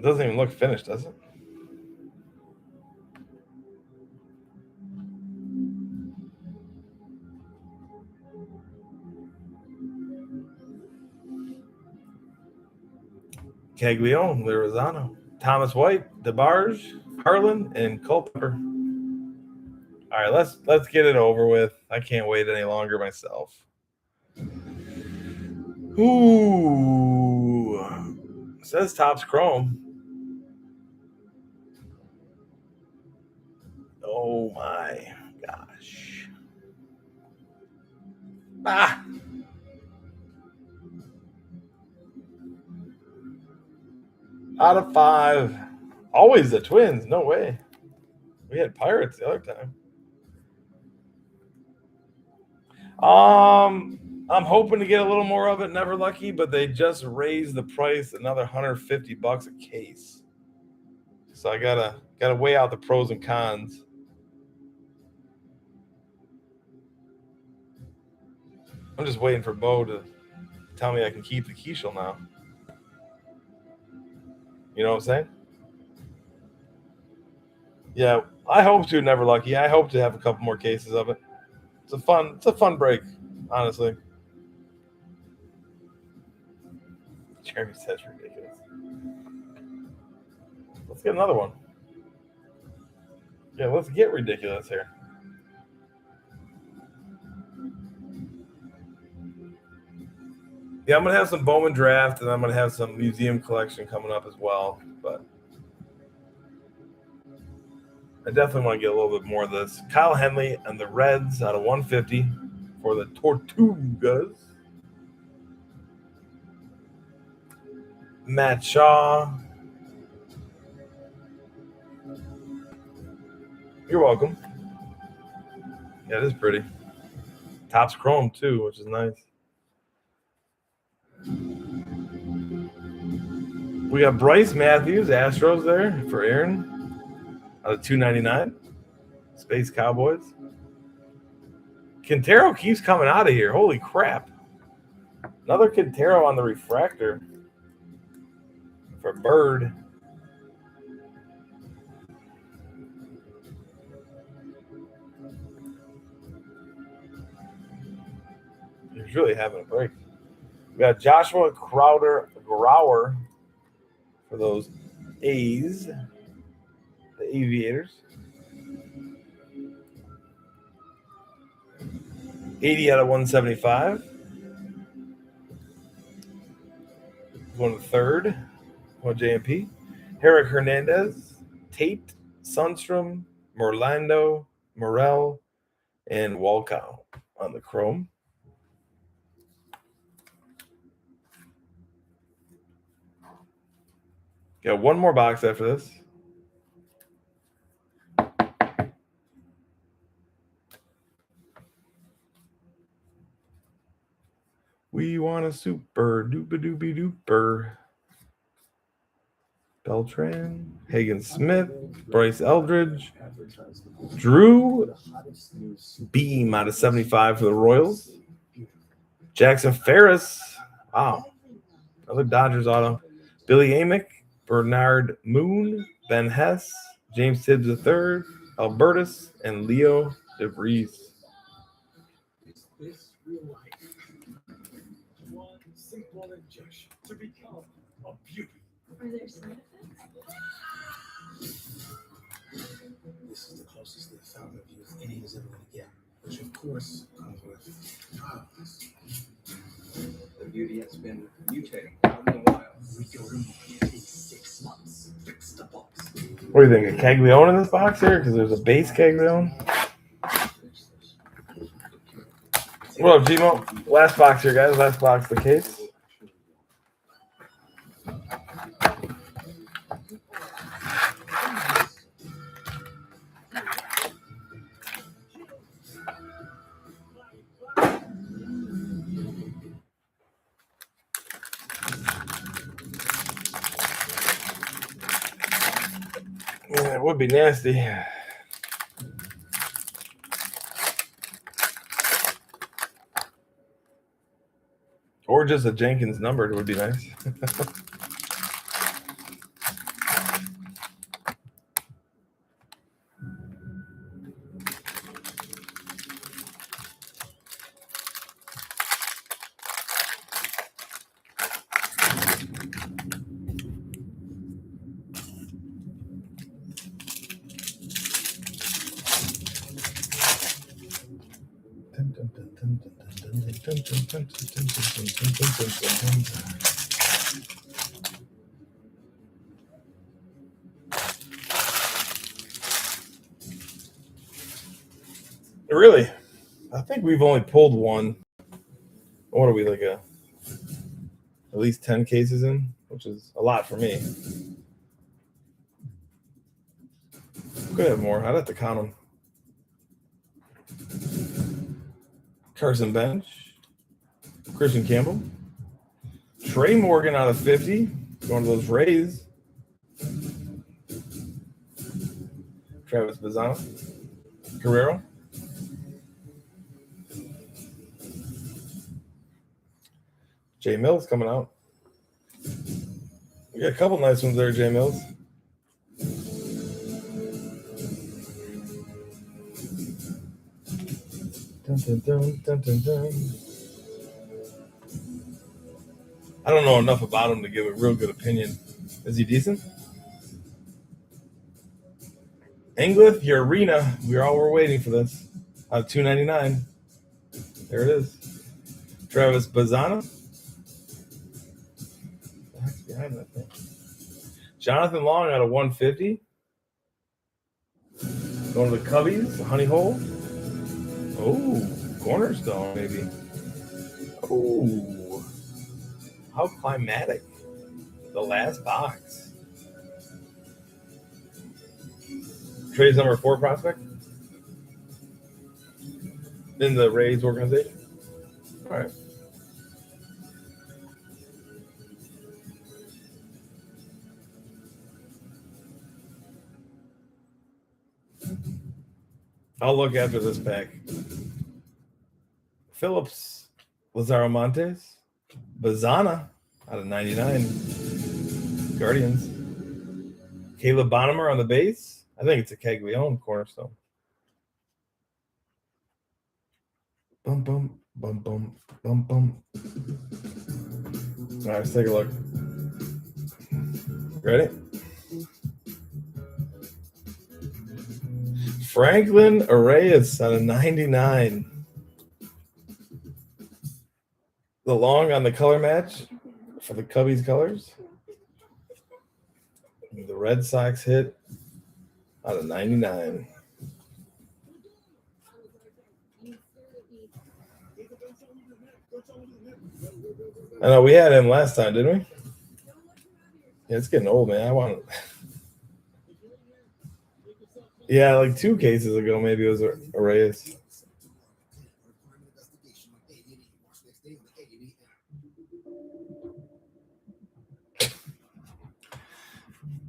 It doesn't even look finished, does it? Caglione, Lozano, Thomas White, DeBarge, Harlan, and Culpepper. All right, let's get it over with. I can't wait any longer myself. Ooh, it says Topps Chrome. Oh my gosh! Ah. Out of 5. Always the Twins. No way. We had Pirates the other time. I'm hoping to get a little more of it. Never lucky, but they just raised the price another $150 a case. So I gotta weigh out the pros and cons. I'm just waiting for Bo to tell me I can keep the Keishel now. You know what I'm saying? Yeah, I hope to. Never lucky. I hope to have a couple more cases of it. It's a fun break, honestly. Jeremy says ridiculous. Let's get another one. Yeah, let's get ridiculous here. Yeah, I'm gonna have some Bowman draft, and I'm gonna have some museum collection coming up as well. But I definitely want to get a little bit more of this. Kyle Henley and the Reds out of 150 for the Tortugas. Matt Shaw. You're welcome. Yeah, it is pretty. Topps Chrome too, which is nice. We got Bryce Matthews, Astros there for Aaron out of 299. Space Cowboys. Quintero keeps coming out of here. Holy crap. Another Quintero on the refractor for Bird. He's really having a break. We got Joshua Grower for those A's, the Aviators. 80 out of 175. Going to third. One JMP. Herrick Hernandez, Tate, Sundstrom, Morlando, Morel, and Walkow on the Chrome. Got one more box after this. We want a super doopy duper. Beltran, Hagen Smith, Bryce Eldridge, Drew Beam out of 75 for the Royals. Jackson Ferris. Wow. Another Dodgers auto. Billy Amick, Bernard Moon, Ben Hess, James Tibbs III, Albertus, and Leo DeVries. Is this real life? One simple injection to become a beauty. Are there side effects? This is the closest to the fountain of youth any is ever going to get, which of course comes with problems. The beauty has been mutating out in the wild. We go to in 6 months. Fix the box. What do you think? A Caglione in this box here? Because there's a base Caglione. What up, Gmo? Last box here, guys. Last box of the case. Yeah, it would be nasty. Or just a Jenkins numbered would be nice. Really? I think we've only pulled one. What are we, like at least 10 cases in, which is a lot for me. Could have more. I'd have to count them. Carson Bench, Christian Campbell, Trey Morgan out of 50, going to those Rays. Travis Bazzano, Guerrero. Jay Mills coming out. We got a couple nice ones there, Jay Mills. Dun, dun, dun, dun, dun, dun. I don't know enough about him to give a real good opinion. Is he decent? Englith, Urena. We're waiting for this. Out of $2.99. There it is. Travis Bazzano. What the heck's behind that thing? Jonathan Long out of 150. Going to the Cubbies. Honey Hole. Oh, Cornerstone, maybe. Oh, how climatic. The last box. Trey's number 4 prospect in the Rays organization. All right. I'll look after this pack. Phillips, Lazaro Montes, Bazzana out of 99. Guardians. Caleb Bonnemer on the base. I think it's a Caglione Cornerstone. Bum, bum, bum, bum, bum, bum. All right, let's take a look. Ready? Franklin Arrayas out of 99. The long on the color match for the Cubbies colors. The Red Sox hit out of 99. I know we had him last time, didn't we? Yeah, it's getting old, man. I want it. Yeah, like 2 cases ago, maybe it was Arrayas.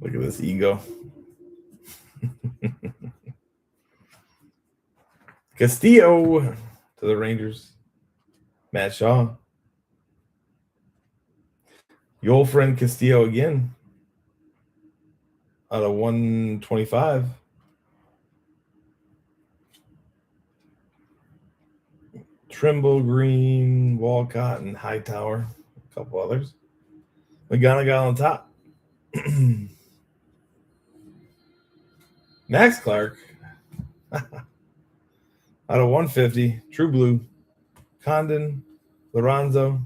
Look at this ego. Castillo to the Rangers. Matt Shaw. Your old friend Castillo again. Out of 125. Trimble, Green, Walcott, and Hightower. A couple others. McGonigal on top. Max Clark. Out of 150. True Blue. Condon. Lorenzo.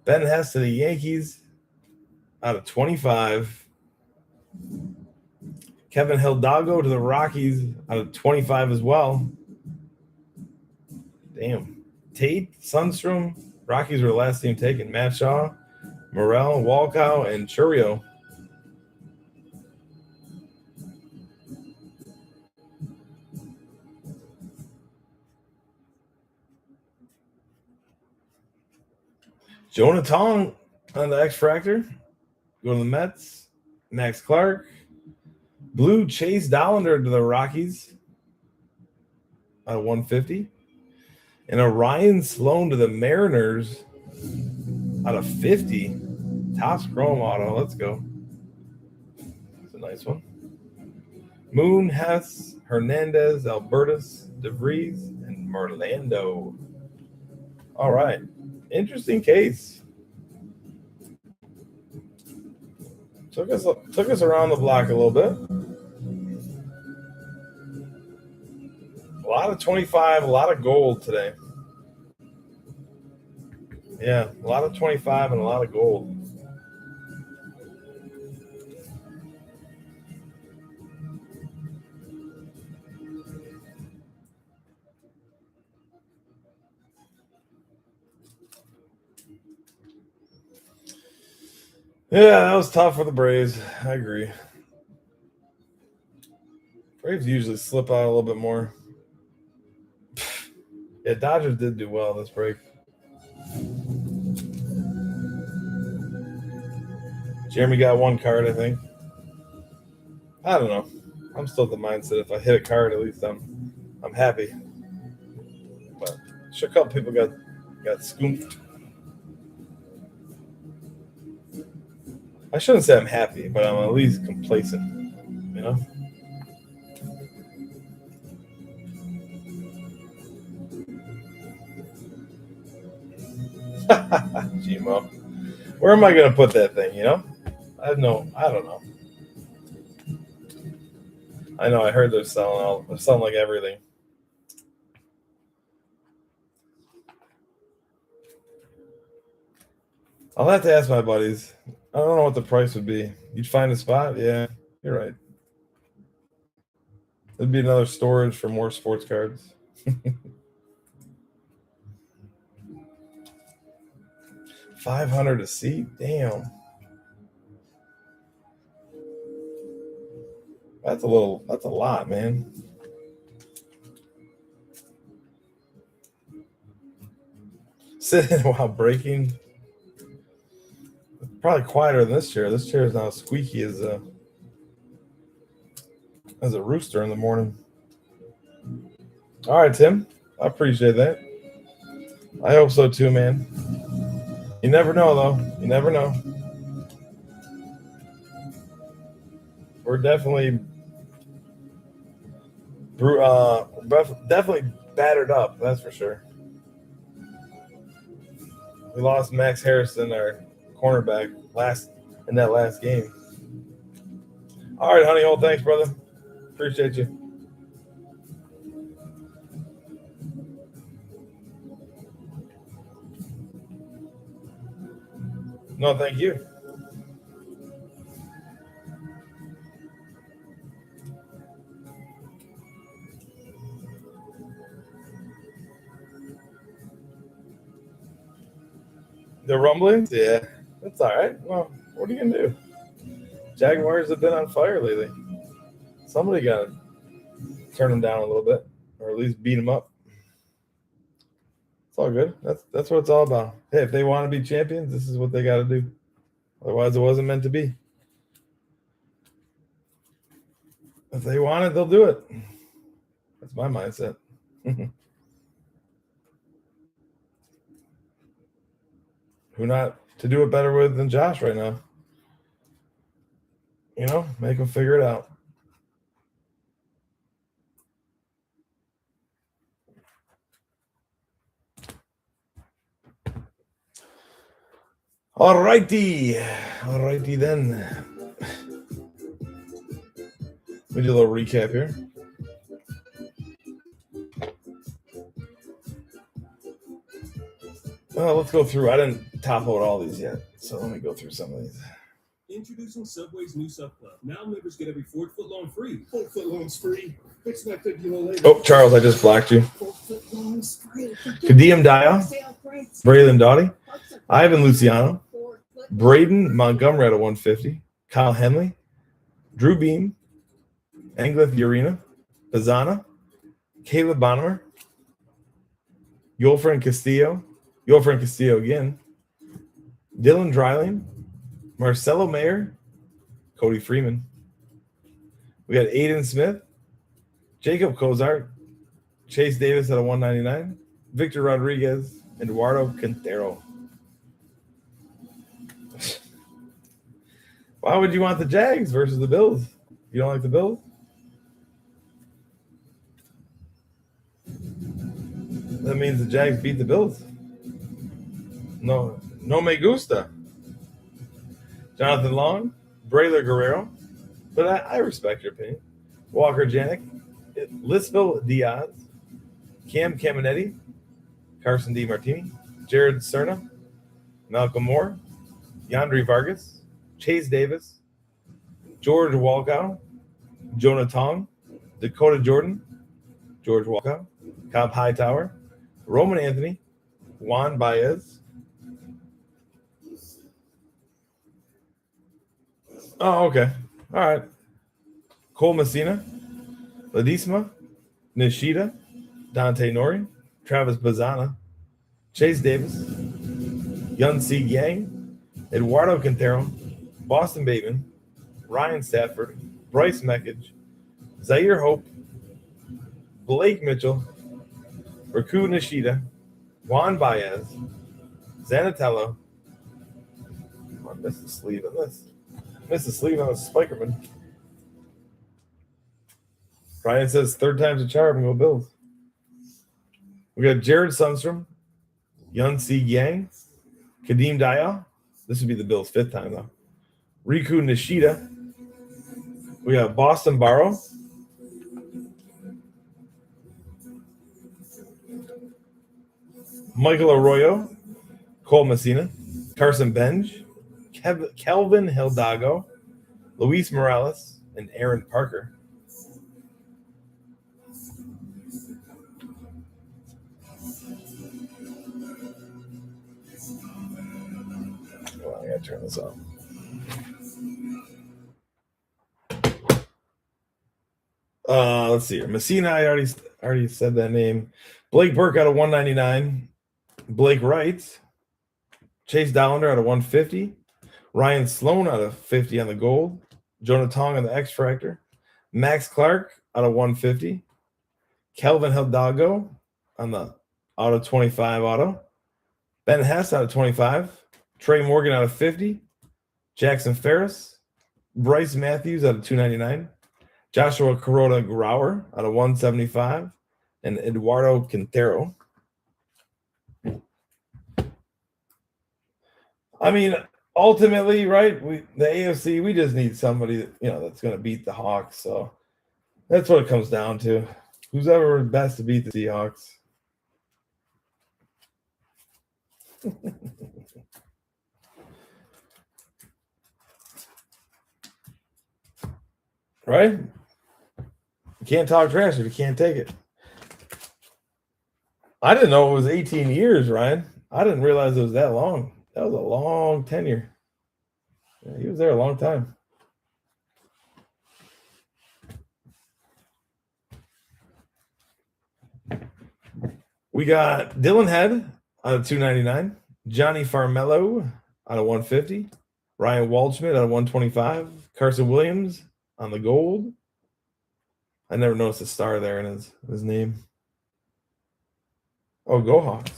Ben Hess to the Yankees. Out of 25. Kevin Hidalgo to the Rockies. Out of 25 as well. Damn. Tate, Sundstrom. Rockies were the last team taken. Matt Shaw, Morel, Walkout, and Churio. Jonah Tong on the X-Fractor. Go to the Mets. Max Clark. Blue Chase Dollander to the Rockies. Out of 150. And a Ryan Sloan to the Mariners. Out of 50. Topps Chrome Auto. Let's go. That's a nice one. Moon, Hess, Hernandez, Albertus, DeVries, and Merlando. All right. Interesting case. Took us around the block a little bit. A lot of 25, a lot of gold today. Yeah, a lot of 25 and a lot of gold. Yeah, that was tough for the Braves. I agree. Braves usually slip out a little bit more. Yeah, Dodgers did do well this break. Jeremy got one card, I think. I don't know. I'm still at the mindset if I hit a card, at least I'm happy. But sure, a couple people got scooped. I shouldn't say I'm happy, but I'm at least complacent. You know. Gmo. Where am I gonna put that thing? You know? I don't know. I know. I heard they're selling like everything. I'll have to ask my buddies. I don't know what the price would be. You'd find a spot? Yeah, you're right. There'd be another storage for more sports cards. $500 a seat? Damn. That's a lot, man. Sitting while breaking. Probably quieter than this chair. This chair is not as squeaky as a rooster in the morning. All right, Tim. I appreciate that. I hope so too, man. You never know, though. You never know. We're definitely battered up. That's for sure. We lost Max Harrison, our cornerback, in that last game. All right, honey hole. Thanks, brother. Appreciate you. No, thank you. The rumblings? Yeah, that's all right. Well, what are you going to do? Jaguars have been on fire lately. Somebody got to turn them down a little bit, or at least beat them up. It's all good. That's what it's all about. Hey, if they want to be champions, this is what they got to do. Otherwise, it wasn't meant to be. If they want it, they'll do it. That's my mindset. Who not to do it better with than Josh right now? You know, make them figure it out. All righty then. Let me do a little recap here. Well, let's go through. I didn't top load all these yet, so let me go through some of these. Introducing Subway's new Sub Club. Now members get every 4-foot loan free. 4-foot loans free. Fix that 50 later. Oh, Charles, I just blocked you. 4-foot loans free. Kadeem Dial, Braylon Doughty, Ivan Luciano, Braden Montgomery at a 150, Kyle Henley, Drew Beam, Anglith Urena, Pazana, Caleb Bonner, Yolfran Castillo again, Dylan Dreiling, Marcelo Mayer, Cody Freeman. We got Aiden Smith, Jacob Cozart, Chase Davis at a 199, Victor Rodriguez, Eduardo Quintero. Why would you want the Jags versus the Bills? You don't like the Bills? That means the Jags beat the Bills. No me gusta. Jonathan Long, Braylor Guerrero, but I respect your opinion. Walker Janik, Lisville Diaz, Cam Caminetti, Carson D. Martini, Jared Cerna, Malcolm Moore, Yandri Vargas, Chase Davis, George Walkow, Jonah Tong, Dakota Jordan, George Walkow, Cobb Hightower, Roman Anthony, Juan Baez. Oh, okay. All right. Cole Messina, Ledesma, Nishida, Dante Nori, Travis Bazana, Chase Davis, Yun Si Yang, Eduardo Quintero, Boston Bateman, Ryan Stafford, Bryce Meckage, Zaire Hope, Blake Mitchell, Raku Nishida, Juan Baez, Zanatello. I missed the sleeve on this. Missed the sleeve on a Spikerman. Ryan says third time's a charm. Go Bills. We got Jared Sundstrom, Yun Si Yang, Kadeem Daya. This would be the Bills' fifth time, though. Riku Nishida. We got Boston Barrow. Michael Arroyo. Cole Messina. Carson Benj. Kelvin Hildago. Luis Morales. And Aaron Parker. Well, I gotta turn this off. Let's see here. Messina, I already said that name. Blake Burke out of 199. Blake Wright. Chase Dollander out of 150. Ryan Sloan out of 50 on the gold. Jonah Tong on the X Factor. Max Clark out of 150. Kelvin Hidalgo on the auto 25 auto. Ben Hess out of 25. Trey Morgan out of 50. Jackson Ferris. Bryce Matthews out of 299. Joshua Kuroda Grauer out of 175. And Eduardo Quintero. I mean, ultimately, right? The AFC, we just need somebody that, that's going to beat the Hawks. So that's what it comes down to. Who's ever best to beat the Seahawks? Right? You can't talk trash if you can't take it. I didn't know it was 18 years, Ryan. I didn't realize it was that long. That was a long tenure. Yeah, he was there a long time. We got Dylan Head out of 299. Johnny Farmello out of 150. Ryan Waldschmidt out of 125. Carson Williams on the gold. I never noticed a star there in his name. Oh, go Hawks.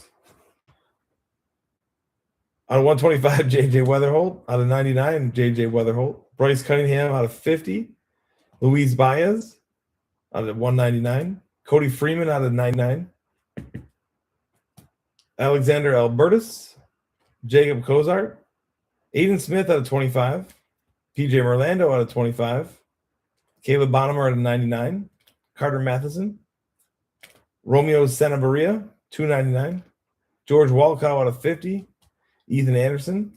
Out of 125, J.J. Weatherholt. Out of 99, J.J. Weatherholt. Bryce Cunningham out of 50. Luis Baez out of 199. Cody Freeman out of 99. Alexander Albertus. Jacob Cozart. Aiden Smith out of 25. PJ Merlando out of 25. Caleb Bonham out of 99. Carter Matheson. Romeo Sanabria, 299. George Walkow out of 50. Ethan Anderson.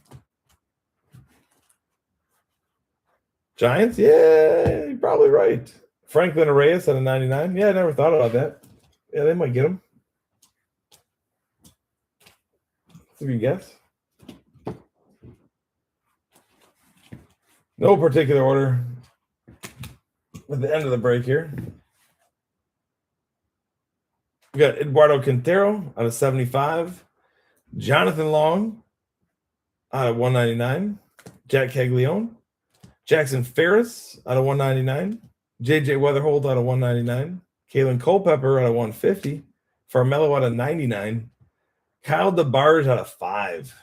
Giants? Yeah, you're probably right. Franklin Reyes out of 99. Yeah, I never thought about that. Yeah, they might get him. That's a good guess. No particular order at the end of the break here. We got Eduardo Quintero out of 75. Jonathan Long out of 199. Jack Caglione. Jackson Ferris out of 199. J.J. Weatherholt out of 199. Kalen Culpepper out of 150. Farmello out of 99. Kyle DeBarge out of 5.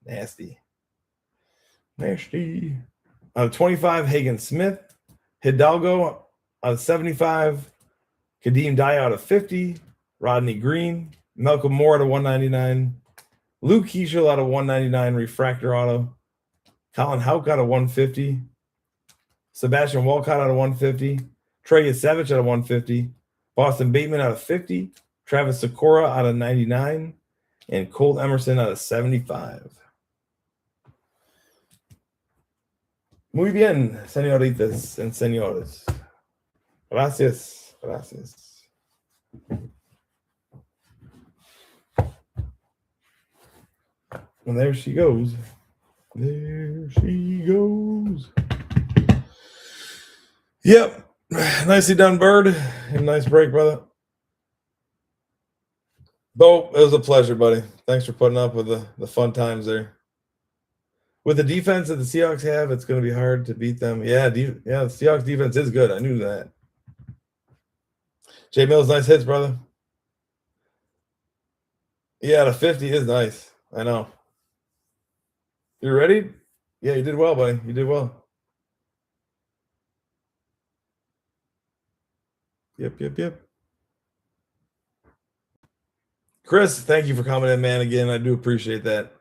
Nasty. Out of 25, Hagen Smith. Hidalgo out of 75. Kadeem Dye out of 50. Rodney Green. Malcolm Moore out of 199. Luke Keishel out of 199. Refractor auto. Colin Houck out of 150. Sebastian Walcott out of 150. Trey Yasevich out of 150. Boston Bateman out of 50. Travis Sikora out of 99, and Colt Emerson out of 75. Muy bien, señoritas and señores. Gracias. Gracias. And there she goes. There she goes. Yep. Nicely done, Bird. And nice break, brother. Bo, it was a pleasure, buddy. Thanks for putting up with the fun times there. With the defense that the Seahawks have, it's going to be hard to beat them. Yeah, the Seahawks defense is good. I knew that. Jay Mills, nice hits, brother. Yeah, the 50 is nice. I know. You ready? Yeah, you did well, buddy. You did well. Yep. Chris, thank you for coming in, man. Again, I do appreciate that.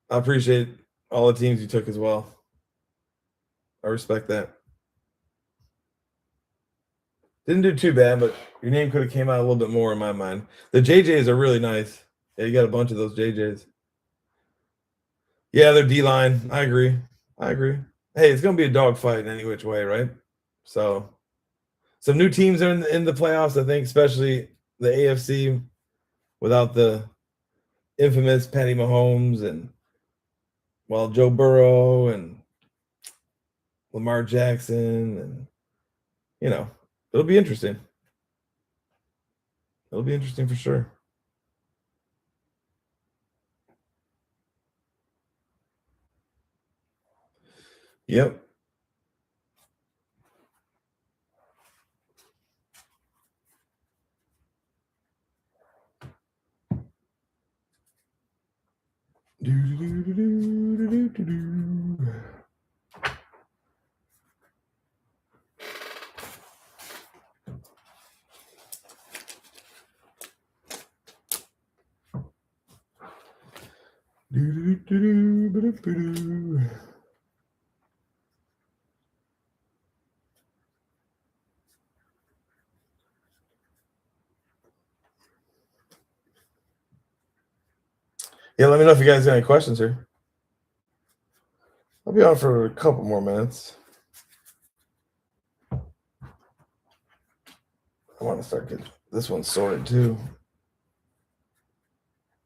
I appreciate all the teams you took as well. I respect that. Didn't do too bad, but your name could have came out a little bit more in my mind. The JJs are really nice. Yeah, you got a bunch of those JJs. Yeah, they're D-line. I agree. Hey, it's going to be a dogfight any which way, right? So, some new teams are in the playoffs, I think, especially the AFC without the infamous Patty Mahomes and, well, Joe Burrow and Lamar Jackson. And, you know, it'll be interesting. It'll be interesting for sure. Yep. Yeah, let me know if you guys got any questions here. I'll be on for a couple more minutes. I want to start getting this one sorted too.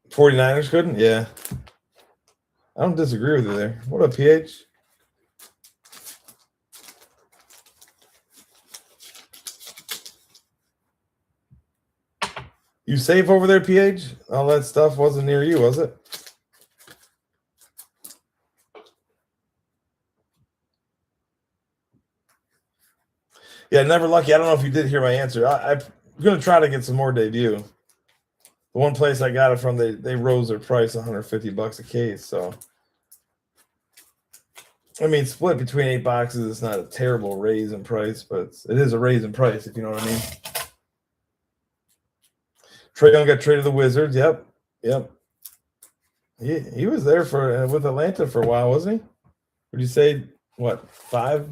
49ers couldn't? Yeah. I don't disagree with you there. What up, PH? You safe over there, PH? All that stuff wasn't near you, was it? Yeah, never lucky. I don't know if you did hear my answer. I'm going to try to get some more debut. The one place I got it from, they rose their price $150 a case. So, I mean, split between 8 boxes is not a terrible raise in price, but it is a raise in price, if you know what I mean. Trae Young got traded to the Wizards. Yep. He was there with Atlanta for a while, wasn't he? Would you say, what, 5,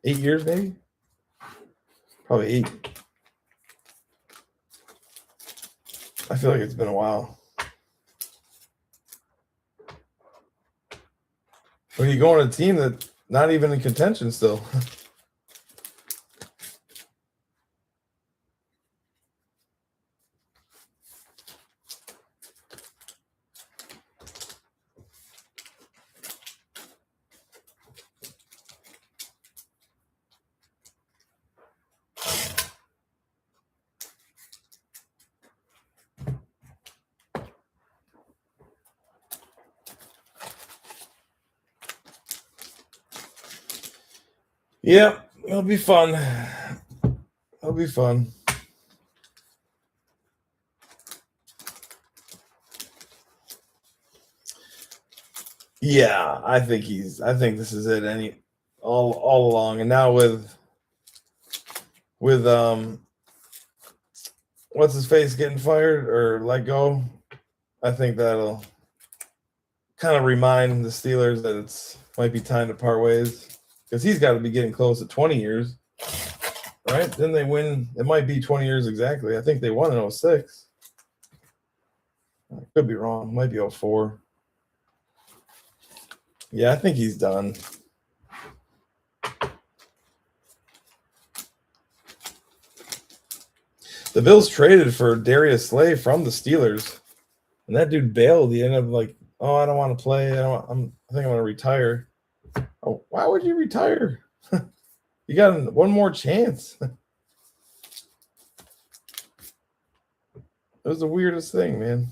8 years maybe? Probably 8. I feel like it's been a while. When you go on a team that's not even in contention still. Yeah, it'll be fun. It'll be fun. Yeah, I think this is it all along. And now with what's his face getting fired or let go, I think that'll kind of remind the Steelers that it's might be time to part ways. Because he's got to be getting close to 20 years, right? Then they win. It might be 20 years exactly. I think they won in 06. I could be wrong. Might be 04. Yeah, I think he's done. The Bills traded for Darius Slay from the Steelers, and that dude bailed. He ended up like, oh, I don't want to play. I think I'm going to retire. Oh, why would you retire? You got one more chance. It was the weirdest thing, man.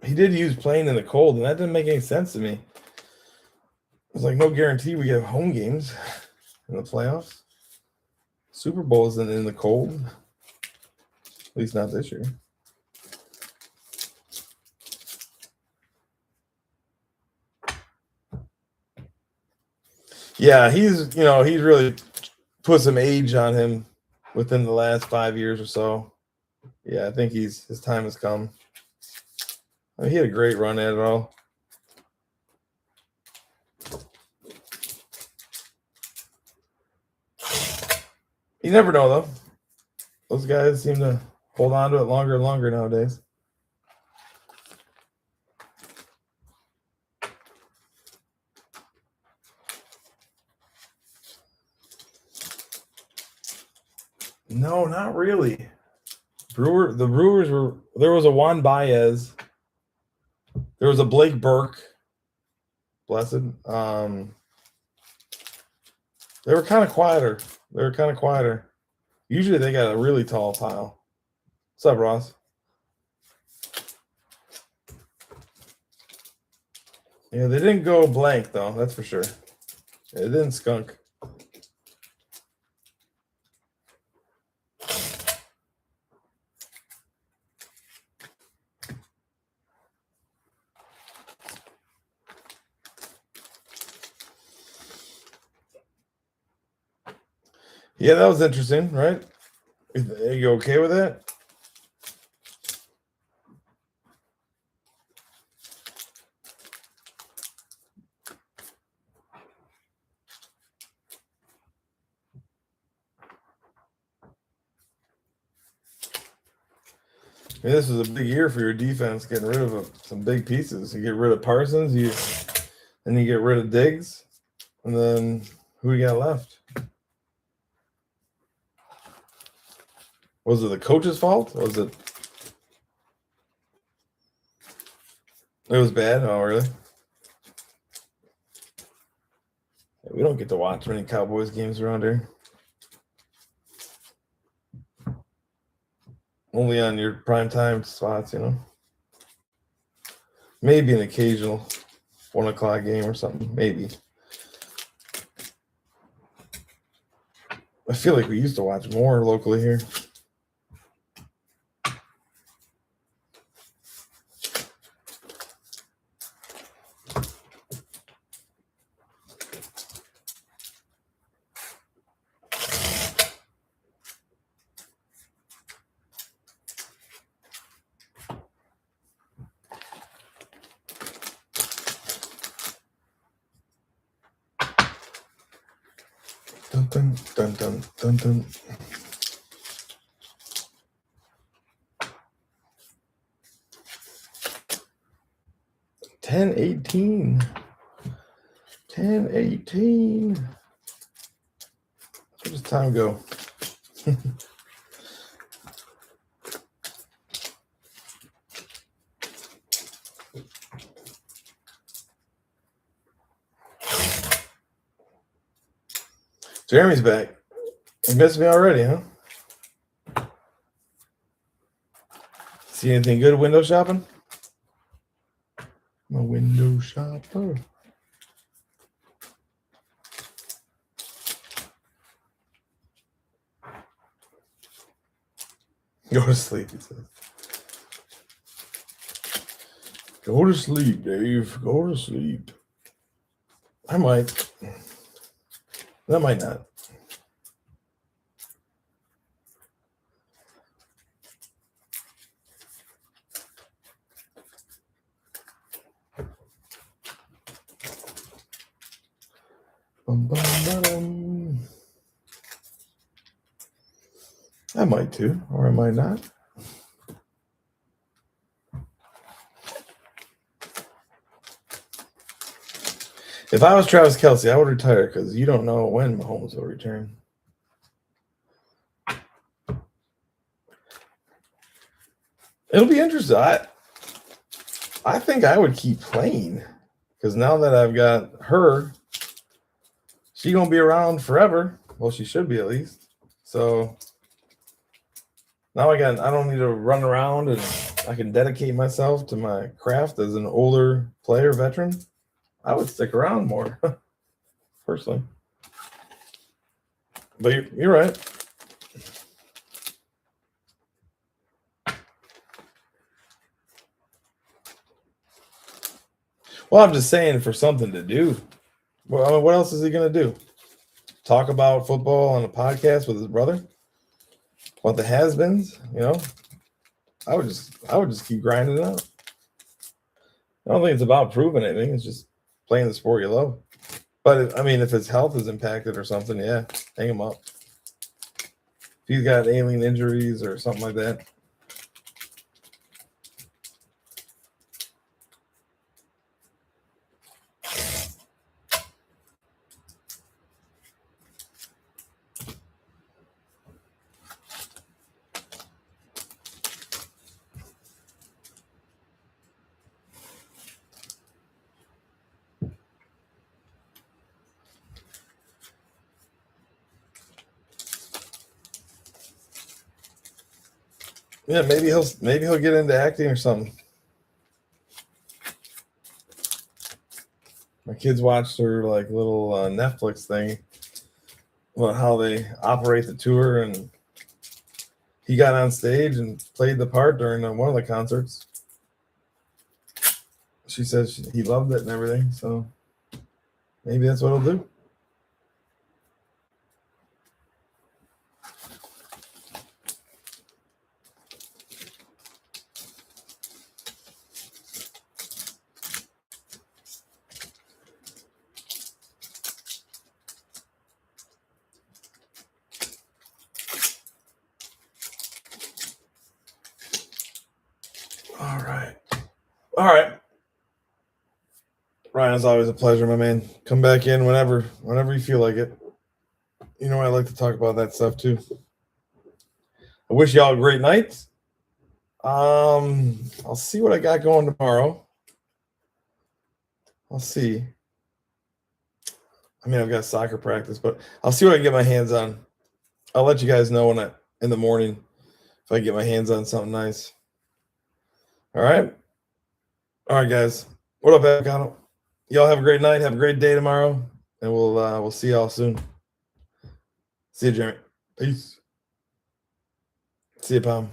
He did use playing in the cold, and that didn't make any sense to me. It was like no guarantee we have home games in the playoffs. Super Bowl isn't in the cold. At least not this year. Yeah, he's really put some age on him within the last 5 years or so. Yeah, I think his time has come. I mean, he had a great run at it all. You never know, though. Those guys seem to hold on to it longer and longer nowadays. No, not really. The Brewers were. There was a Juan Baez. There was a Blake Burke. Blessed. They were kind of quieter. Usually they got a really tall pile. What's up, Ross? Yeah, they didn't go blank, though. That's for sure. Yeah, it didn't skunk. Yeah, that was interesting, right? Are you okay with that? I mean, this was a big year for your defense, getting rid of some big pieces. You get rid of Parsons, then you get rid of Diggs, and then who you got left? Was it the coach's fault? Was it? It was bad. Oh, really? We don't get to watch many Cowboys games around here. Only on your primetime spots, Maybe an occasional 1 o'clock game or something. Maybe. I feel like we used to watch more locally here. Dun, dun, dun, dun, dun, dun. $10.18. $10.18. Where does time go? Jeremy's back. You missed me already, huh? See anything good window shopping? I'm a window shopper. Go to sleep, he says. Go to sleep, Dave. Go to sleep. I might. I might not. Bum, bum, ba-dum. I might too, or I might not. If I was Travis Kelce, I would retire because you don't know when Mahomes will return. It'll be interesting. I think I would keep playing because now that I've got her, she's gonna be around forever. Well, she should be at least. So now I don't need to run around and I can dedicate myself to my craft as an older player veteran. I would stick around more, personally. But you're right. Well, I'm just saying for something to do. Well, I mean, what else is he going to do? Talk about football on a podcast with his brother? What the has-beens? You know, I would just keep grinding it out. I don't think it's about proving anything. It's just playing the sport you love. But I mean, if his health is impacted or something, yeah, hang him up. If he's got alien injuries or something like that. Yeah, maybe he'll get into acting or something. My kids watched her like little Netflix thing about how they operate the tour, and he got on stage and played the part during one of the concerts. She said he loved it and everything, so maybe that's what he'll do. All right. Ryan, it's always a pleasure, my man. Come back in whenever you feel like it. You know, I like to talk about that stuff too. I wish y'all a great night. I'll see what I got going tomorrow. I'll see. I mean, I've got soccer practice, but I'll see what I can get my hands on. I'll let you guys know in the morning if I get my hands on something nice. All right, guys. What up, Avocado? Y'all have a great night. Have a great day tomorrow, and we'll see y'all soon. See you, Jeremy. Peace. See you, Pam.